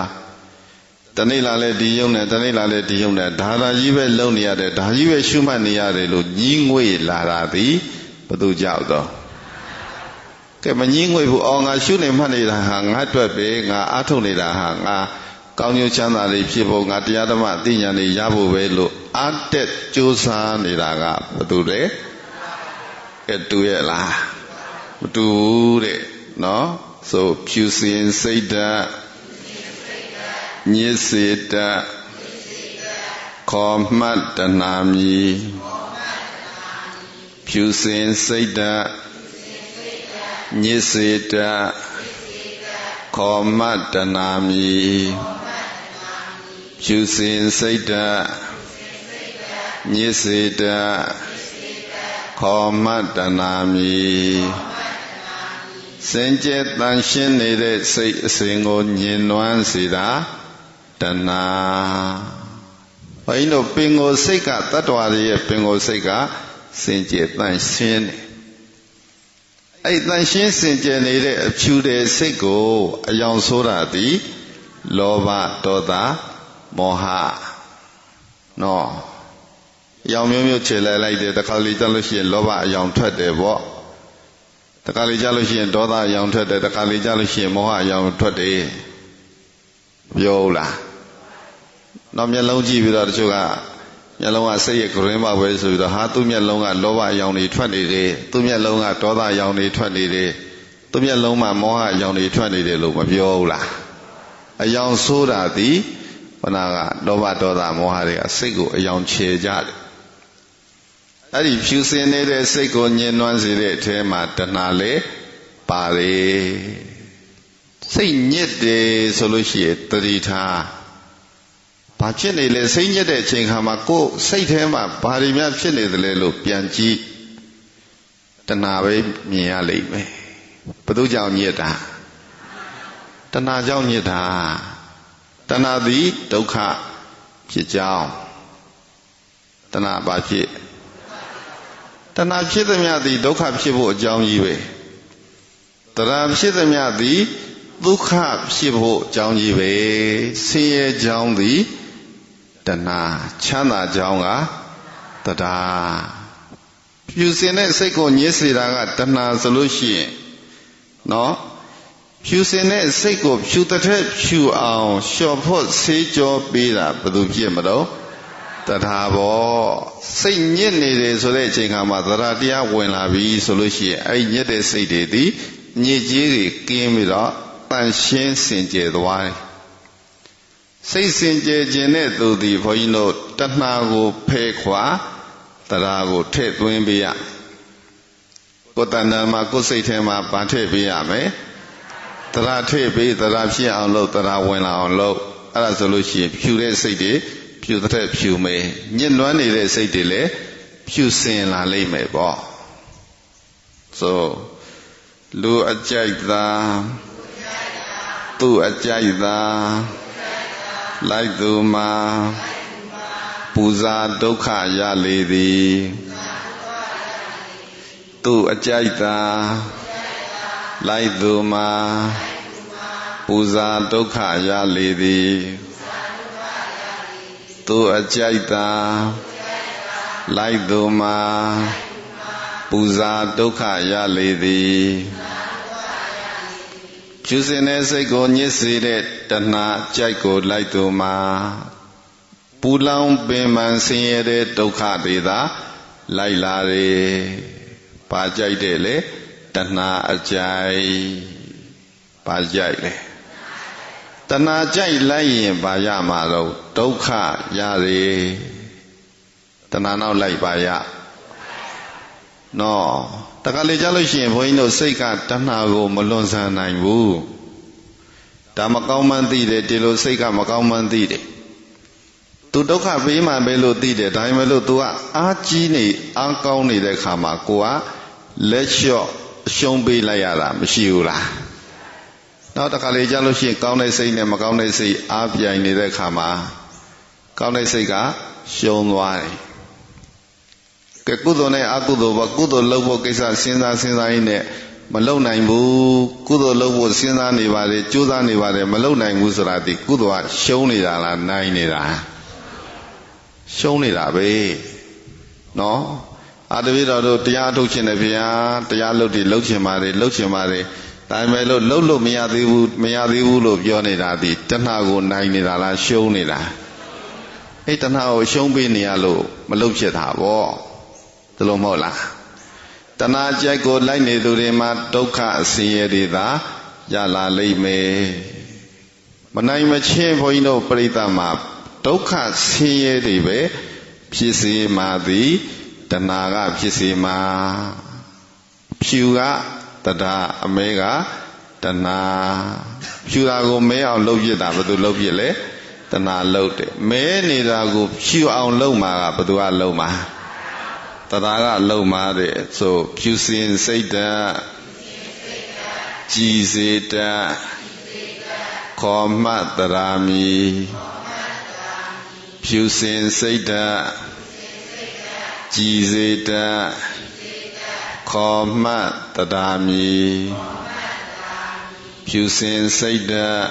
တနေ့လာလေဒီယုံနဲ့တနေ့လာလေဒီယုံနဲ့ဒါသာကြီးပဲလုံနေရတယ်ဒါကြီးပဲရှုမှတ်နေရတယ်လို့ညင်းငွေလာတာသည်ဘသူကြောက်တော့ကဲမညင်းငွေဘူးအော်ငါရှုနေမှတ်နေတာဟာငါအတွက်ပဲငါအားထုတ်နေတာဟာငါကောင်းကျိုးချမ်းသာတွေဖြစ်ဖို့ငါတရားဓမ္မအသိဉာဏ်တွေရဖို့ပဲလို့အားတက်ကြိုးစားနေတာကဘသူလဲကဲတူရဲ့လားမတူဘူးတဲ့နော်ဆိုဖြူစင်စိတ်ဓာတ်ညစ်စေတခေါ်မှတ်တဏှာမည်ဖြူစင်စိတ်ဓာတ်ညစ်စေတခေါ်မှတ်တဏှာမည်ဖြူစင်စိတ်ဓာတ်ညစ်စေတခေါ်မှတ်တဏှာမည်စင်ကြယ်တန်ရှင်းနေတဲ့စိတ်အစဉ်ကိုညင်နွမ်းစေတာတဏှာဘုန်းကြီးတို့ပင်ကိုယ်စိတ်ကတတ္တဝါတွေရဲ့ပင်ကိုယ်စိတ်ကစင်ကြယ်တန်ရှင်းတယ်အဲ့တန်ရှင်းစင်ကြယ်နေတဲ့အဖြူတဲ့စိတ်ကိုအယောင်ဆိုးတာသည်လောဘဒေါသမောဟနော်အယောင်မျိုးမျိုးခြေလဲလိုက်တယ်တခါလေကြလို့ရှိရင်လောဘအယောင်ထွက်တယ်ပေါ့တခါလေကြလို့ရှိရင်ဒေါသအယောင်ထွက်တယ်တခါလေကြလို့ရှိရင်မောဟအယောင်ထွက်တယ်ပြောလားနောက်မျက်လုံးကြည့်ပြီးတော့တချို့ကမျက်လုံးကစိတ်ရဲ့ဂရင်းပါပဲဆိုပြီးတော့ဟာသူ့မျက်လုံးကလောဘအယောင်တွေထွက်နေတယ်သူ့မျက်လုံးကဒေါသအယောင်တွေထွက်နေတယ်သူ့မျက်လုံးမှာမောဟအယောင်တွေထွက်နေတယ်လို့မပြောဘူးလားအယောင်ဆိုးတာသည်ခဏကလောဘဒေါသမောဟတွေကစိတ်ကိုအယောင်ခြေကြတယ်အဲ့ဒီဖြူစင်နေတဲ့စိတ်ကိုညှဉ်းနှွမ်းစေတဲ့အထဲမှာတဏှာလေပါတယ်စိတ်ညစ်တယ်ဆိုလို့ရှိရင်တတိထားဘာဖြစ်နေလဲစိတ်ညစ်တဲ့အချိန်ခါမှာကိုယ်စိတ်ထဲမှာဘာတွေများဖြစ်နေသလဲလို့ပြန်ကြည့်တဏှာပဲမြင်ရလိမ့်မယ်ဘယ်သူကြောင့်ညစ်တာတဏှာကြောင့်ညစ်တာတဏှာသည်ဒုက္ခဖြစ်ကြောင်းတဏှာဘာဖြစ်တဏှာဖြစ်သမျှသည်ဒုက္ခဖြစ်ဖို့အကြောင်းကြီးပဲ တရားဖြစ်သမျှသည်ဒုက္ခဖြစ်ဖို့အကြောင်းကြီးပဲဆင်းရဲကြောင်းသည်တဏှာချမ်းသာကြောင်းကတရားဖြူစင်တဲ့စိတ်ကိုညစ်စေတာကတဏှာဆိုလို့ရှိရင်နော်ဖြူစင်တဲ့စိတ်ကိုဖြူတဲ့ဖြူအောင်လျှော်ဖို့ဆေးကြောပေးတာဘယ်သူဖြစ်မလို့တရားပေါ့စိတ်ညစ်နေတယ်ဆိုတဲ့အချိန်ခါမှာတရားတရားဝင်လာပြီဆိုလို့ရှိရင်အဲ့ညစ်တဲ့စိတ်တွေဒီညစ်ကြေးတွေကင်းပြီးတော့တန်ရှင်းစင်ကြယ်သွားတယ်စိတ်စင်ကြယ်ခြင်းတဲ့သူဒီဘုန်းကြီးတို့တဏှာကိုဖယ်ခွာတရားကိုထည့်သွင်းပေးရကိုယ်တဏ္ဍာမှာကိုယ်စိတ်ထဲမှာဗာထည့်ပေးရမယ်တရားထည့်ပေးတရားဖြစ်အောင်လုပ်တရားဝင်လာအောင်လုပ်အဲ့ဒါဆိုလို့ရှိရင်ဖြူတဲ့စိတ်တွေဖြူတဲ့ဖြူမယ်ညစ်နွမ်းနေတဲ့စိတ်တွေလည်းဖြူစင်လာလိမ့်မယ်ပေါ့ဆိုလူအကြိုက်သာသူ့အကြိုက်သာလိုက်သူမှာပူဇာဒုက္ခရလေသည်သူ့အကြိုက်သာလိုက်သူမှာပူဇာဒုက္ခရလေသည်သူ့အကြိုက်သာလိုက်သူမှာပူဇာဒုက္ခရလေသည်ဖြူစင်တဲ့စိတ်ကိုညစ်စေတဲ့တဏှာကြိုက်ကိုလိုက်သူမှာပူလောင်ပင်ပန်းဆင်းရဲတဲ့ဒုက္ခတွေသာလိုက်လာတယ်။ဘာကြိုက်တဲ့လဲတဏှာအကြိုက်ဘာကြိုက်လဲတဏှာကြိုက်လိုက်ရင်ဘာရမှာတော့ဒုက္ခရတယ်တဏှာနောက်လိုက်ပါရနော်တခါလေကြားလို့ရှိရင်ဘုန်းကြီးတို့စိတ်ကတဏှာကိုမလွန်ဆန်နိုင်ဘူးဒါမကောင်းမှန်းသိတယ်ဒီလိုစိတ်ကမကောင်းမှန်းသိတယ်သူဒုက္ခပေးမှပဲလို့သိတယ်ဒါပေမဲ့လို့ तू ကအားကြီးနေအားကောင်းနေတဲ့ခါမှာကိုကလက်လျှော့အရှုံးပေးလိုက်ရတာမရှိဘူးလားနောက်တစ်ခါလေကြားလို့ရှိရင်ကောင်းတဲ့စိတ်နဲ့မကောင်းတဲ့စိတ်အားပြိုင်နေတဲ့ခါမှာကောင်းတဲ့စိတ်ကရှုံးသွားတယ်ကဲကုသိုလ်နဲ့အကုသိုလ်ပေါ့ကုသိုလ်လုပ်ဖို့ကိစ္စစဉ်းစားရင်းနဲ့မလုပ်နိုင်ဘူးကုသိုလ်လုပ်ဖို့စဉ်းစားနေပါတယ်ကြိုးစားနေပါတယ်မလုပ်နိုင်ဘူးဆိုတာဒီကုသိုလ်ကရှုံးနေတာလားနိုင်နေတာရှုံးနေတာပဲနော်အာတပိတော်တို့တရားထုတ်ခြင်းနဲ့ဗျာတရားလုပ်တယ်လုပ်ခြင်းပါတယ်ဒါပေမဲ့လို့မရသေးဘူးလို့ပြောနေတာဒီတဏှာကိုနိုင်နေတာလားရှုံးနေတာအဲ့တဏှာကိုရှုံးပေးနေရလို့မလုပ်ဖြစ်တာပေါ့ဒါလို့မဟုတ်လားတဏှာကြိုက်ကိုလိုက်နေသူတွေမှာဒုက္ခဆင်းရဲတွေသာရလာလိမ့်မယ်မနိုင်မချင်းဘုန်းကြီးတို့ပြိဿမှာဒုက္ခဆင်းရဲတွေပဲဖြစ်စေမှာသည်တဏှာကဖြစ်စေမှာဖြူကတရားအမဲကတဏှာဖြူတာကိုမဲအောင်လုပ်ပြတာဘယ်သူလုပ်ပြလဲတဏှာလုပ်တယ်မဲနေတာကိုဖြူအောင်လုပ်မှာကဘယ်သူကလုပ်မှာတရားကလုံးမာတဲ့ဆိုဖြူစင်စိတ်ဓာတ်ကြည်စေတတ်ခေါ်မှတ်တရားမီဖြူစင်စိတ်ဓာတ်ကြည်စေတတ်ခေါ်မှတ်တရားမီဖြူစင်စိတ်ဓာတ်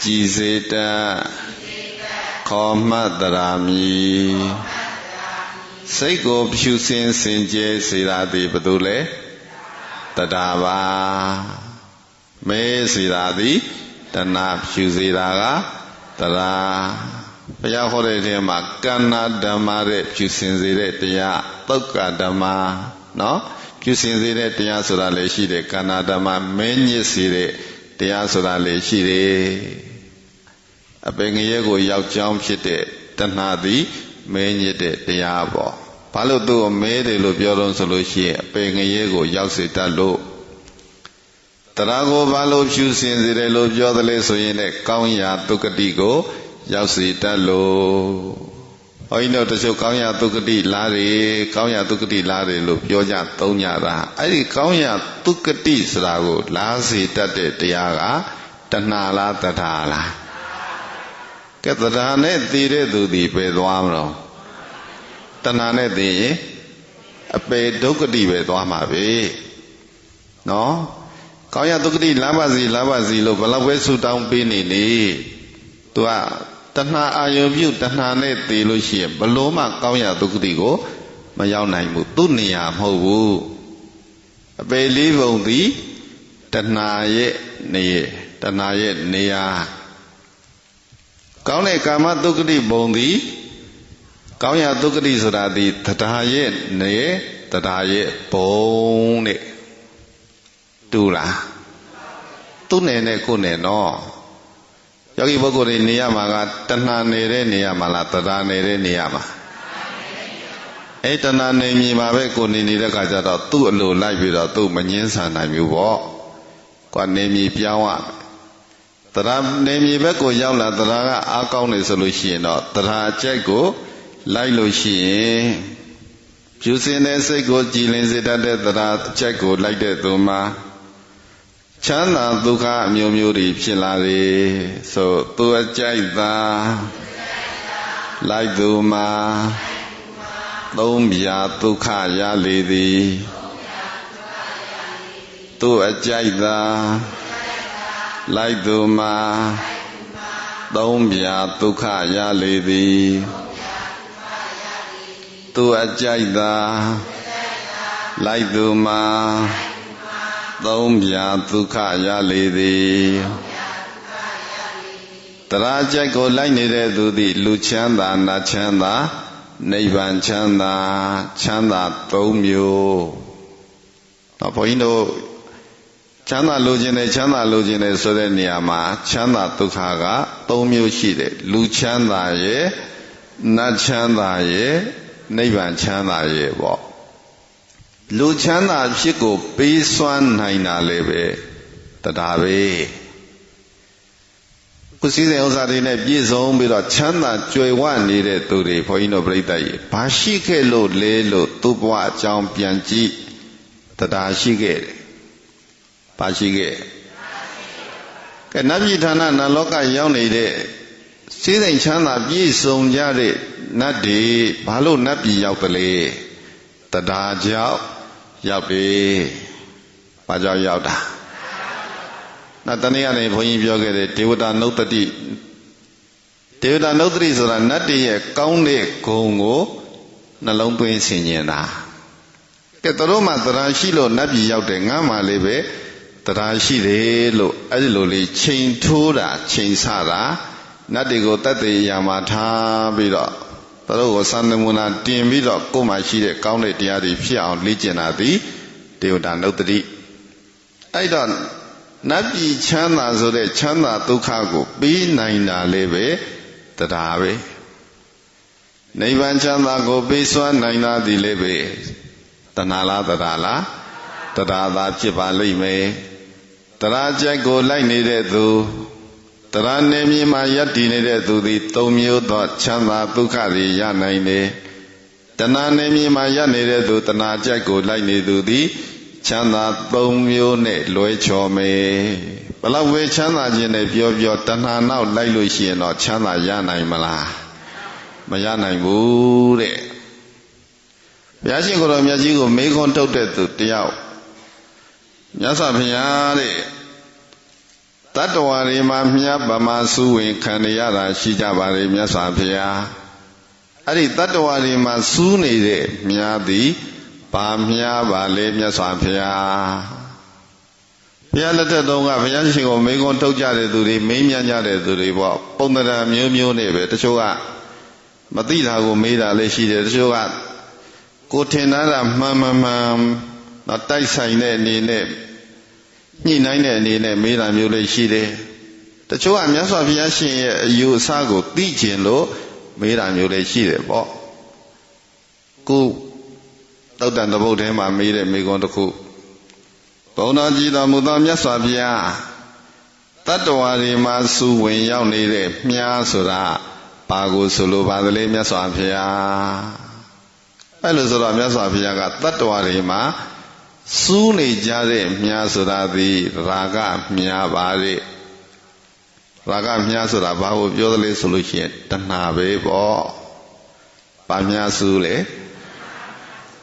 ကြည်စေတတ်ခေါ်မှတ်တရားမီစိတ်ကိုဖြူစင်စင်ကြယ်စေတာသည်ဘယ်သူလဲတရားပါမဲစေတာသည်တဏှာဖြူစေတာကတရားဘုရားဟောတဲ့ထဲမှာကန္နာဓမ္မတဲ့ဖြူစင်စေတဲ့တရားသုက္ကဓမ္မနော်ဖြူစင်စေတဲ့တရားဆိုတာလည်းရှိတယ်ကန္နာဓမ္မမဲညစ်စေတဲ့တရားဆိုတာလည်းရှိတယ်အပင်ငရဲကိုရောက်ကြောင်းဖြစ်တဲ့တဏှာသည်မဲညစ်တဲ့တရားပေါ့ဘာလို့သူ့ကိုမဲတယ်လို့ပြောတော့ဆိုလို့ရှိရင်အပင်ငရဲကိုရောက်စေတတ်လို့တရားကိုဘာလို့ဖြူစင်စေတယ်လို့ပြောသလဲဆိုရင်လည်းကောင်းရာတုကတိကိုရောက်စေတတ်လို့ဘုန်းကြီးတို့တချို့ကောင်းရာတုကတိလားတယ်လို့ပြောကြသုံးကြတာအဲ့ဒီကောင်းရာတုကတိဆိုတာကိုလားစေတတ်တဲ့တရားကတဏှာလားတထာလားကဲတဏှာနဲ့တည်တဲ့သူဒီပဲသွားမလို့တဏှာနဲ့တည်ရင်အပေဒုက္ခတိပဲသွားမှာပဲ nó có nhà tôi đi lá bà gì lúc mà lâu với su tông pin này đi tôi à tân hà ai view tân hà này tỷ lệ xịn bà lố mà có nhà tôi đi có mà giao này một tốt này à hầu vụ về lý vùng tí tân hà này à có này cả mà tôi đi vùng tí có nhà tôi đi rồi là đi thật hà này bông này tu là tu này cô này nó 여기 보고 니야마가 tân hà này 니야마라 thật hà này 니야마 ấy tân hà này mi mà bé cô này là cái đó tu lù lại bị đó tu mà nhiên sản này miu bỏ còn này mi piao à thật hà này mi bé cô giao là thật hà áo câu này solution xiên đó thật hà chạy cô lại lù xiên chú sinh này sẽ cô chỉ lên sẽ đặt để thật hà chạy cô lại để tu mà chán là tu khá miêu đi phía là đi so tu chạy ta lại tu mà đông bia tu khá ya lì đi tu chạy ta lại tu mà đông bia tu khá ya lì đi tu chạy ta lại tu mà đông bia tu khá ya lì đi tara chạy cô lại này để tu đi lu chán ta na chán ta nibbān chán ta tông miêu nó phải đâu chán ta lu trên này số đấy nhà mà chán ta tu khá cả tông miêu chỉ đấy lu chán ta ye na chán ta ye nibbān chán ta ye bỏ lu chán ta chỉ có bí xoan này là lệ về ta về cô sĩ dân ông xã này bí sống bị đó chán ta chơi quan đi để tu đi phải nó bị đại bá sĩ cái lô lê lô tu bua trong biên chỉ ta sĩ cái bá sĩ cái nắp gì thằng nào nó cái giống này đấy sĩ dân chán ta bí sống ra đấy nát đi bá lô nắp gì giao tới ta giao đi bà giao ta na tani này bố nhìn biểu cái đấy Devata Nuttati rồi là nát đi công nghệ công ngô na long tuyên sinh nhiên à cái đó mà ta chỉ lo nát bị giao đến ngã mà lấy về ta chỉ để lo ấy lo lấy chinh thu ra chinh sa ra nát đi có tất cả nhà mà tha bị đó ta đâu có san nemu na tiền bị đó cô mà chỉ để công nghệ tiền đi phía ao lý chuyện à đi Devata Nuttati ấy đó nắp gì chán là rồi đấy chán là tu khá của bí này là lệ về ta về nibbān chán là của bí xoan này là đi lệ về ta chỉ bà lấy mê ta chạy của lại này để tu ta nêm như mà yết đi này để tu thì tông miêu đó chán là tu khá thì ya này nè ta nêm như mà yết này để tu ta chạy của lại này tu thì chán ta tông miêu này lối cho mê bà lâu về chán ta trên này biểu tân hà nào lại lối xiên nó chán ta ya này mà là mà ya này bù đấy bây giờ có làm gì có mấy con trâu trẻ tụt tiêu nhớ sao bây giờ đấy tất cả đi mà nhớ bà mà su về khăn đi ra chỉ cho bà đi nhớ sao bây giờ ấy tất cả đi mà su này đấy nhớ đi bà nhớ bà lên nhớ sao bây giờ là thế đâu cả bây giờ chỉ có mấy con trâu trẻ tụt đi mấy nhớ trẻ tụt đi bỏ bông ra miêu này về tất cả mà tí thà của mấy đã lấy xí để tất cả cô thiên là mà nó tay xài này nhìn này mấy làm nhiều lấy xí đấy tất cả mấy số phía trên yêu sa của tí tiền lỗ mấy làm nhiều lấy xí đấy bỏ cô tao đàn tao bảo thế mà mấy con tao cô bảo nó chỉ là một tao mấy số phía tất cả đi mà su quên nhau này đấy mấy số ra bà cô solo bà lấy mấy số phía ấy là số là mấy số phía cả tất cả đi mà su này ra đấy mấy số ra thì raga mấy số ra bà côပြောlấy solution tân hà về bỏ bà mấy số lấy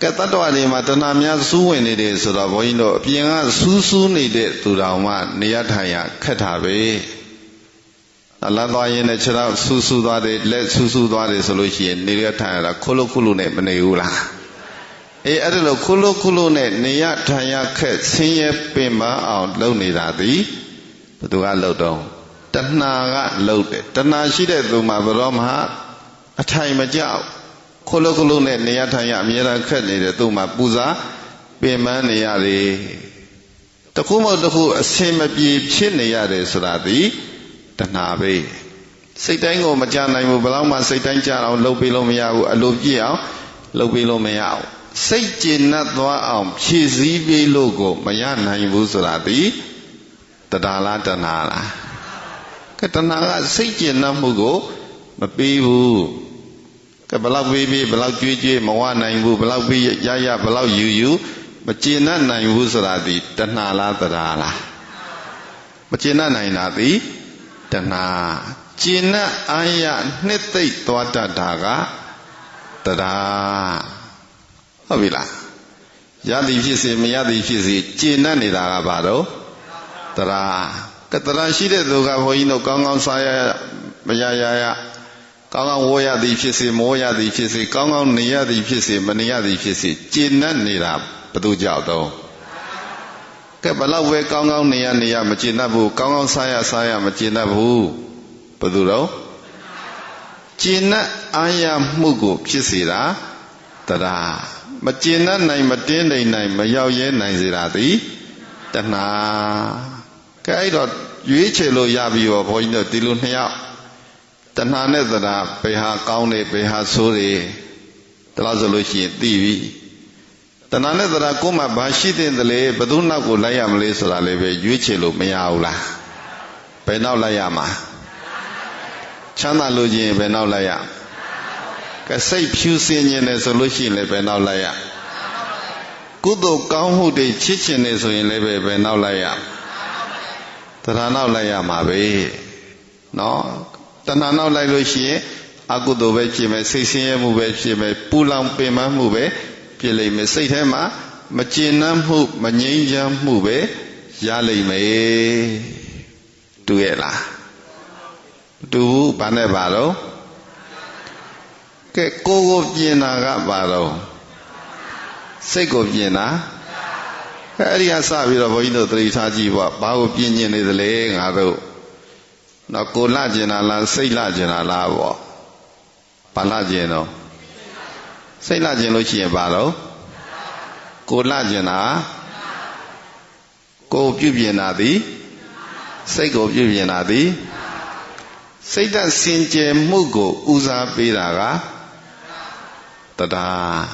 cái tất cả này mà tân nam nhá su này để sửa đó bởi nó biến á su này để tu đạo mà nia thay à khét hà về là đó yên này chỉ là su đó để lệ su đó để sửa lối chuyện nia thay là khô này bên này u là ở đây là khô này nia thay à khét sinh nhật bên mà ở lâu này là gì tu á lâu đâu tân na á lâu đấy tân na chỉ để tu mà bờ mà thay mà cháu khô này nia thay à miếng là khét này để tu mà puja bên mà nia điตะคุมตะคุအစင်မပြေဖြစ်နေရတယ်ဆိုတာဒီတဏှာပဲစိတ်တိုင်းကိုမကြနိုင်ဘူးဘယ်တော့မှစိတ်တိုင်းကြအောင်လုပ်ပြီးလို့မရဘူးအလိုပြည့်အောင်လုပ်ပြီးလို့မရအောင်စိတ်ကျဉ်တ်သွားအောင်ဖြည့်ဆည်းပြီးလို့ကိုမရနိုင်ဘူးဆိုတာဒီတရားလားတဏှာလားကဲတဏှာကစိတ်ကျဉ်တ်မှုကိုမပြီးဘူးကဲဘလောက်ပြီးဘလောက်ကြွေးမဝနိုင်ဘူးဘလောက်ပြီးရဘလောက်ယူမကျေနပ်နိုင်ဘူးဆိုတာဒီတဏှာလားတရားလားမကျေနပ်နိုင်တာဒီတဏှာကျေနပ်အာရနှစ်သိမ့်သွားတတ်တာကတရားဟုတ်ပြီလားရသည်ဖြစ်စေမရသည်ဖြစ်စေကျေနပ်နေတာကဘာတော့တရားကတရားရှိတဲ့သူကဘုန်းကြီးတို့ကောင်းကောင်းစားရမရကောင်းကောင်းဝေါ်ရသည်ဖြစ်စေမောရသည်ဖြစ်စေကောင်းကောင်းနေရသည်ဖြစ်စေမနေရသည်ဖြစ်စေကျေနပ်နေတာဘသူကြောက်တော့ကဲဘလောက်ပဲကောင်းကောင်းနေရမကျေနပ်ဘူးကောင်းကောင်းစားရမကျေနပ်ဘူးဘသူတော့ကျေနပ်အာရမှုကိုဖြစ်စေတာတရားမကျေနပ်နိုင်မတင်းနိုင်မရောက်ရဲနိုင်စေတာသည်တဏှာကဲအဲ့တော့ရွေးချယ်လို့ရပြီရောဘုန်းကြီးတို့ဒီလိုနှစ်ယောက်တဏှာနဲ့တရားဘယ်ဟာကောင်းတယ်ဘယ်ဟာဆိုးတယ်ဒါလို့ဆိုလို့ရှိရင်သိပြီတဏှာနဲ့တရားကိုမှဘာရှိတဲ့လေဘယ်သူနောက်ကိုလိုက်ရမလဲဆိုတာလည်းပဲရွေးချယ်လို့မရဘူးလားဘယ်နောက်လိုက်ရမှာချမ်းသာလို့ခြင်းဘယ်နောက်လိုက်ရကစိတ်ဖြူစင်ခြင်းနဲ့ဆိုလို့ရှိရင်လည်းဘယ်နောက်လိုက်ရကုသိုလ်ကောင်းမှုတွေချစ်ခြင်းနဲ့ဆိုရင်လည်းဘယ်နောက်လိုက်ရတရားနောက်လိုက်ရမှာပဲနော်တဏှာနောက်လိုက်လို့ရှိရင်အကုသိုလ်ပဲဖြစ်မယ်စိတ်ဆင်းရဲမှုပဲဖြစ်မယ်ပူလောင်ပင်ပန်းမှုပဲဖြစ်လိမ့်မယ်စိတ်ထဲမှာမကျေနပ်မှုမငြိမ်းချမ်းမှုပဲရလိမ့်မယ်တူရဲ့လားတူဘာနဲ့ပါတော့ကဲကိုပြင်တာကပါတော့စိတ်ကိုပြင်တာအဲ့ဒီကစပြီးတော့ဘုန်းကြီးတို့သတိထားကြည့်ပေါ့ဘာကိုပြင်ကျင်နေသလဲငါတို့တော့ကိုလှကျင်တာလားစိတ်လှကျင်တာလားပေါ့ဘာလှကျင်တော့စိတ်လှကျင်လို့ရှိရင်ဘာလို့ကိုလှကျင်တာကိုပြုပြင်တာသည်စိတ်ကိုပြုပြင်တာသည်စိတ်ဓာတ်စင်ကြယ်မှုကိုဦးစားပေးတာကတရား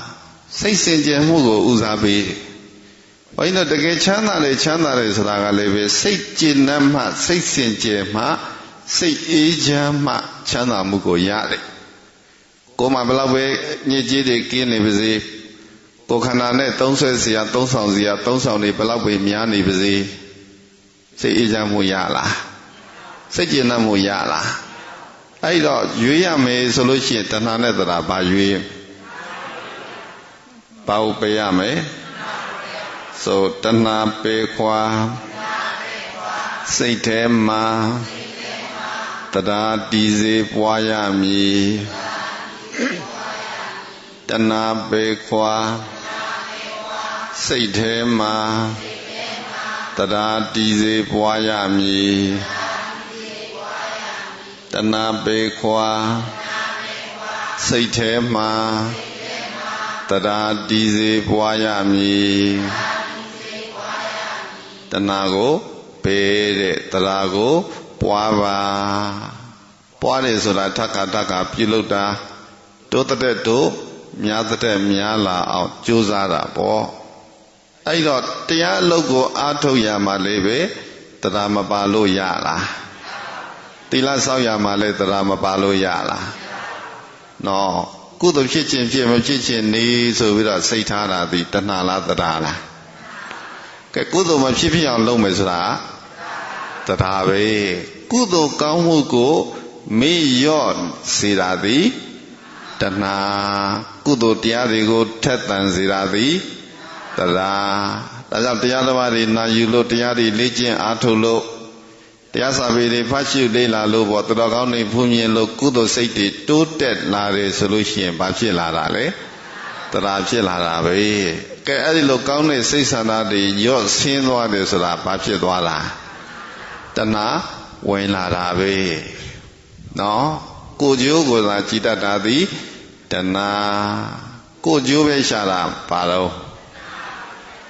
စိတ်စင်ကြယ်မှုကိုဦးစားပေးဘုန်းကြီးတို့တကယ်ချမ်းသာတယ်ဆိုတာကလည်းပဲစိတ်ကျဉ်းမှစိတ်စင်ကြယ်မှစိတ်အေးချမ်းမှချမ်းသာမှုကိုရတယ်ကိုယ်မှာဘယ်လောက်ပဲညစ်ကြေးတွေကင်းနေပါစေကိုယ်ခန္ဓာနဲ့သုံးဆွဲစရာသုံးဆောင်တွေဘယ်လောက်ပဲများနေပါစေစိတ်အေးချမ်းမှုရလားစိတ်ကျဉ်းမှုရလားအဲ့တော့ရွေးရမယ်ဆိုလို့ရှိရင်တဏှာနဲ့တရားဘာရွေးဘာကိုပေးရမယ်ဆိုတဏှာပေးခွာစိတ်ထဲမှာတရားတည်စေပွားရမည်တဏှာပေးခွာစိတ်ထဲမှာတရားတည်စေပွားရမည်တဏှာပေခွာစိတ်ထဲမှာတရားတည်စေပွားရမည်တဏှာကိုပေတဲ့တရားကိုပွားပါပွားတယ်ဆိုတာထပ်ခါပြုလုပ်တာတိုးတဲ့တို့များတဲ့များလာအောင်ကြိုးစားတာပေါ့အဲ့တော့တရားအလုပ်ကိုအားထုတ်ရမှလည်းပဲတရားမပါလို့ရလားသီလဆောက်ရမှလည်းတရားမပါလို့ရလားနော်ကုသိုလ်ဖြစ်ခြင်းဖြစ်မဖြစ်ခြင်းနေဆိုပြီးတော့စိတ်ထားတာဒီတဏှာလားတရားလားကဲကုသိုလ်မဖြစ်ဖြစ်အောင်လုပ်မယ်ဆိုတာတရားပဲကုသိုလ်ကောင်းမှုကိုမေ့လျော့စေတာဒီတ တဏှာကုသိုလ်တရားတွေကိုထက်သန်စေတာသည်တရားဒါကြောင့်တရားတော်ဘာတွေနာယူလို့တရားတွေလေ့ကျင့်အားထုတ်လို့တရားစာပေတွေဖတ်ရှုလေ့လာလို့ပေါ့တော်ကောင်းတွေဖူးမြင်လို့ကုသိုလ်စိတ်တွေတိုးတက်လာတယ်ဆိုလို့ရှိရင်ဘာဖြစ်လာတာလဲတရားဖြစ်လာတာပဲကဲအဲ့ဒီလိုကောင်းတဲ့စိတ်ဆန္ဒတွေရော့ဆင်းသွားတယ်ဆိုတာဘာဖြစ်သွားလားတဏှာဝင်လာတာပဲနော်ကိုကျိုးကိုသာကြည်တတ်တာသည်တဏှာကိုကျိုးပဲရှာတာဘာလို့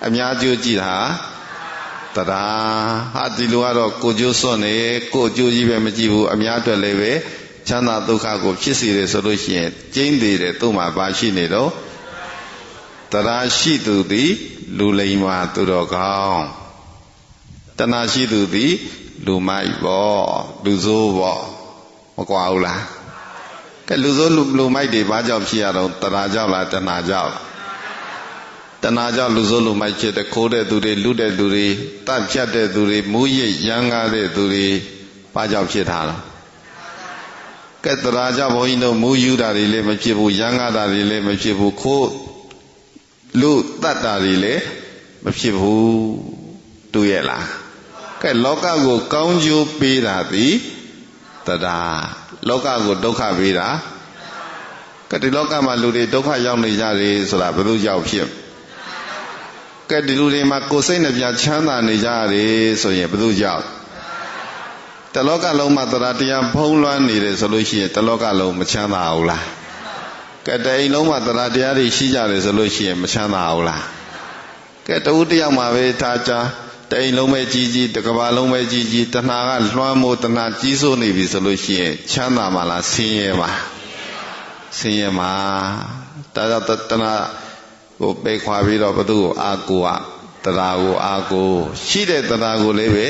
အများကျိုးကြည့်တာတရားဟာဒီလိုကတော့ကိုကျိုးစွန့်နေကိုကျိုးကြီးပဲမကြည့်ဘူးအများအတွက်လည်းပဲချမ်းသာဒုက္ခကိုဖြစ်စေတယ်ဆိုလို့ရှိရင်ကျင်းသေးတယ်သူ့မှာဘာရှိနေတော့တရားရှိသူသည်လူလိမ္မာသူတော်ကောင်းတဏှာရှိသူသည်လူမိုက်ပေါ့လူဆိုးပေါ့မကွာဘူးလားကဲလူဆိုးလူမိုက်တွေဘာကြောင့်ဖြစ်ရတော့တရားကြောင့်လားတဏှာကြောင့်တဏှာကြောင့်လူဆိုးလူမိုက်ဖြစ်တဲ့ခိုးတဲ့သူတွေလူတဲ့သူတွေတတ်ဖြတ်တဲ့သူတွေမူးယစ်ရမ်းကားတဲ့သူတွေဘာကြောင့်ဖြစ်တာလဲကဲတရားကြောင့်ဘုန်းကြီးတို့မူးယူတာတွေလည်းမဖြစ်ဘူးရမ်းကားတာတွေလည်းမဖြစ်ဘူးခိုးလူတတ်တာတွေလည်းမဖြစ်ဘူးတွေ့ရလားကဲလောကကိုကောင်းကျိုးပေးတာသည်တရားလောကကိုဒုက္ခပေးတာကဲဒီလောကမှာလူတွေဒုက္ခရောက်နေကြတယ်ဆိုတာဘယ်လိုကြောင့်ဖြစ်ကဲဒီလူတွေမှာကိုယ်စိတ်နှပြချမ်းသာနေကြရတယ်ဆိုရင်ဘယ်လိုကြောင့်တလောကလုံးမှာတရားတရားဖုံးလွှမ်းနေတယ်ဆိုလို့ရှိရင်တလောကလုံးမချမ်းသာဘူးလားကဲတအိမ်လုံးမှာတရားတရားတွေရှိကြတယ်ဆိုလို့ရှိရင်မချမ်းသာဘူးလားကဲတဦးတယောက်မှာပဲထားချာတအိမ်လုံးပဲကြီးကြီးတကဘာလုံးပဲကြီးကြီးတဏှာကလွှမ်းမိုးတဏှာကြီးစိုးနေပြီဆိုလို့ရှိရင်ချမ်းသာမှာလားဆင်းရဲမှာဆင်းရဲမှာဒါကြောင့်တဏှာကိုပိတ်ခွာပြီးတော့ဘုသူ့ကိုအာကိုကတရားကိုအာကိုရှိတဲ့တရားကိုလည်းပဲ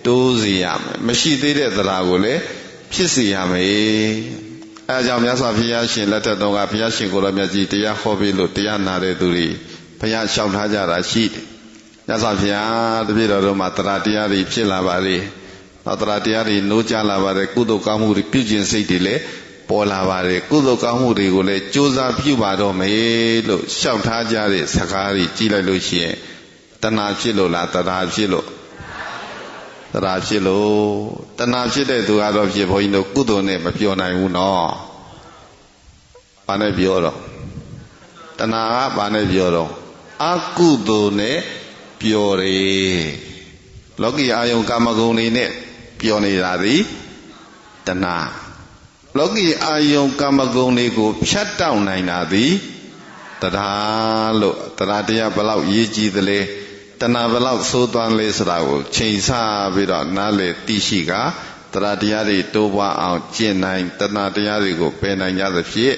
တိုးစီရမယ်မရှိသေးတဲ့တရားကိုလည်းဖြစ်စီရမယ်အဲကြောင့်မြတ်စွာဘုရားရှင်လက်ထက်တော်ကဘုရားရှင်ကိုယ်တော်မြတ်ကြီးတရားဟောပြီးလို့တရားနာတဲ့သူတွေဘုရားလျှောက်ထားကြတာရှိတယ်မြတ်စွာဘုရားတပည့်တော်တို့မှာတရားတရားတွေဖြစ်လာပါလေနောက်တရားတရားတွေနိုးကြလာပါတယ်ကုသိုလ်ကောင်းမှုတွေပြုကျင့်စိတ်တွေလည်းပေါ်လာပါတယ်ကုသိုလ်ကောင်းမှုတွေကိုလည်းကြိုးစားပြုပါတော့မယ်လို့လျှောက်ထားကြတဲ့စကားတွေကြည့်လိုက်လို့ရှိရင်တဏှာဖြစ်လို့လားတရားဖြစ်လို့တရားဖြစ်လို့တဏှာဖြစ်တဲ့သူကတော့ဖြစ်ဘုန်းကြီးတို့ကုသိုလ်နဲ့မပြောနိုင်ဘူးနော်ဘာနဲ့ပြောတော့တဏှာကဘာနဲ့ပြောတော့အကုသိုလ်နဲ့ပြောတယ်လောကီအာယုံကာမဂုဏ်တွေနဲ့ပြောနေတာသည်တဏှာလောကီအာယုံကာမဂုဏ်တွေကိုဖြတ်တောက်နိုင်တာသည်တရားလို့တရားတရားဘလောက်ရေးကြည့်သလဲတဏှာဘလောက်သိုးသွမ်းလဲဆိုတာကိုချိန်ဆပြီးတော့နားလေသိရှိကတရားတရားတွေတိုးပွားအောင်ကျင့်နိုင်တဏှာတရားတွေကိုပယ်နိုင်ကြသဖြင့်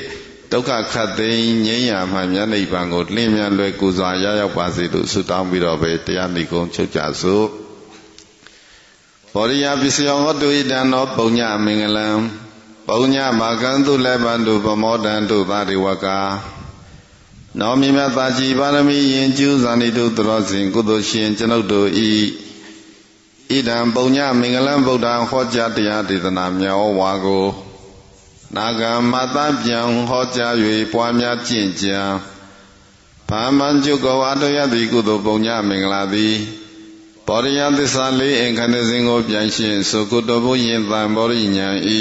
ဒုက္ခခတ်သိမ်းငြိမ်းရာမှမြတ်နိဗ္ဗာန်ကိုလင်းမြန်လွယ်ကူစွာရရောက်ပါစေလို့ဆုတောင်းပြီးတော့ပဲတရားနိဂုံးချုပ်ကြစို့ဘောရိယပစ္စယောဟောတုဣတံသောပုညမင်္ဂလံပုညမာကံတုလည်းပန္တုပမောဒံတုသာရိဝကာနောမြတ်သာကြည်ပါရမီယင်ကျူးဇာနိတုသရောစဉ်ကုသိုလ်ရှင်ကျွန်ုပ်တို့ဤဣဒံပုညမင်္ဂလံဗုဒ္ဓံဟောကြားတရားဒေသနာမြောဝါကိုနာဂံမတပြန်ဟောကြား၍ပွားများကျင့်ကြံဘာမန်ကျုကောအတောယတိကုသိုလ်ပုညမင်္ဂလာသည်ဘောရိယသစ္စာလေးအင်္ခဏစဉ်ကိုပြန်ရှင်းဆိုကုတ္တဘုရင်တံဘောရိညာဤ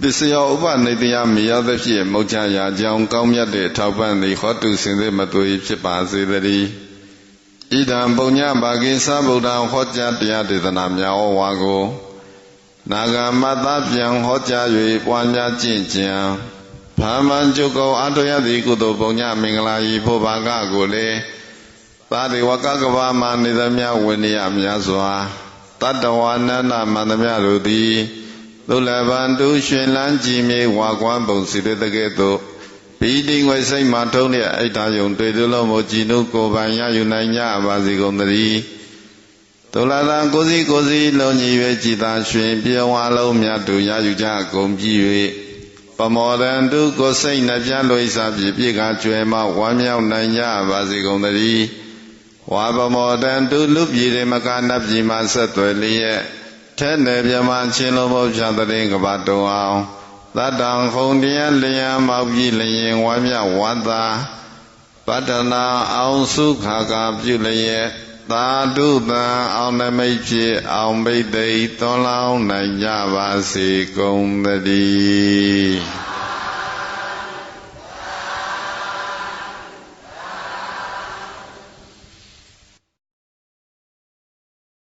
ပစ္စယောဥပနိတယမေယသဖြင့်မုတ်ချရာကြောင်းကောင်းမြတ်တဲ့ထောက်ပံ့သည်ဟောတုစင်စစ်မသွေဖြစ်ပါစေတည်းဣဒံပုညဘာကိသဗုဒ္ဓံဟောကြားတရားဒေသနာများဩဝါကိုနာဂမတပြန်ဟောကြား၍ပွားများကျင့်ကြံဘာမန်ကျုကောအတောယတိကုသိုလ်ပုညမင်္ဂလာဤဖို့ဘာကကိုလည်းသာရိဝကကဘာမနေသမျှဝိနည်းများစွာတတ္တဝါနန္ဒမန္တမြတို့သည်သုလဗန္တုရှင်လန်းကြည်မြေဝါကွမ်းပုံစီတဲ့ကဲ့သို့ပီတိငွေစိတ်မှထုံးတဲ့အိတ်သားယုံတွေ့သူလုံးမို့ကြည်နုကိုယ်ပိုင်ရယူနိုင်ကြပါစေကုန်သတည်းသုလသာကိုစီကိုစီလုံးကြီး၍ကြည်သာရွှင်ပြေဝါလုံးမြတ်တို့ရယူကြကုန်ပြီ၍ပမောဒံတုကိုစိတ်နှပြလွိစားပြည့်ပြည့်ကကျွဲမှဝမ်းမြောက်နိုင်ကြပါစေကုန်သတည်းဝါပမောဒံတုလူပြည်တွေမကနတ်ပြည်မှဆက်သွယ်လျက်ထဲနယ်ပြမချင်းလုံးဘုရားတရင်ကဘာတုံအောင် သတ္တံခုံတရားလျံမောက်ကြည့်လျင်ဝါမြဝတ္တာပတ္တနာအောင်စုခါကပြုလျက်သာဓုတံအောင်နမိတ်ဖြစ်အောင်ဘိသိက်သွန်လောင်းနိုင်ကြပါစေကုန်သတည်း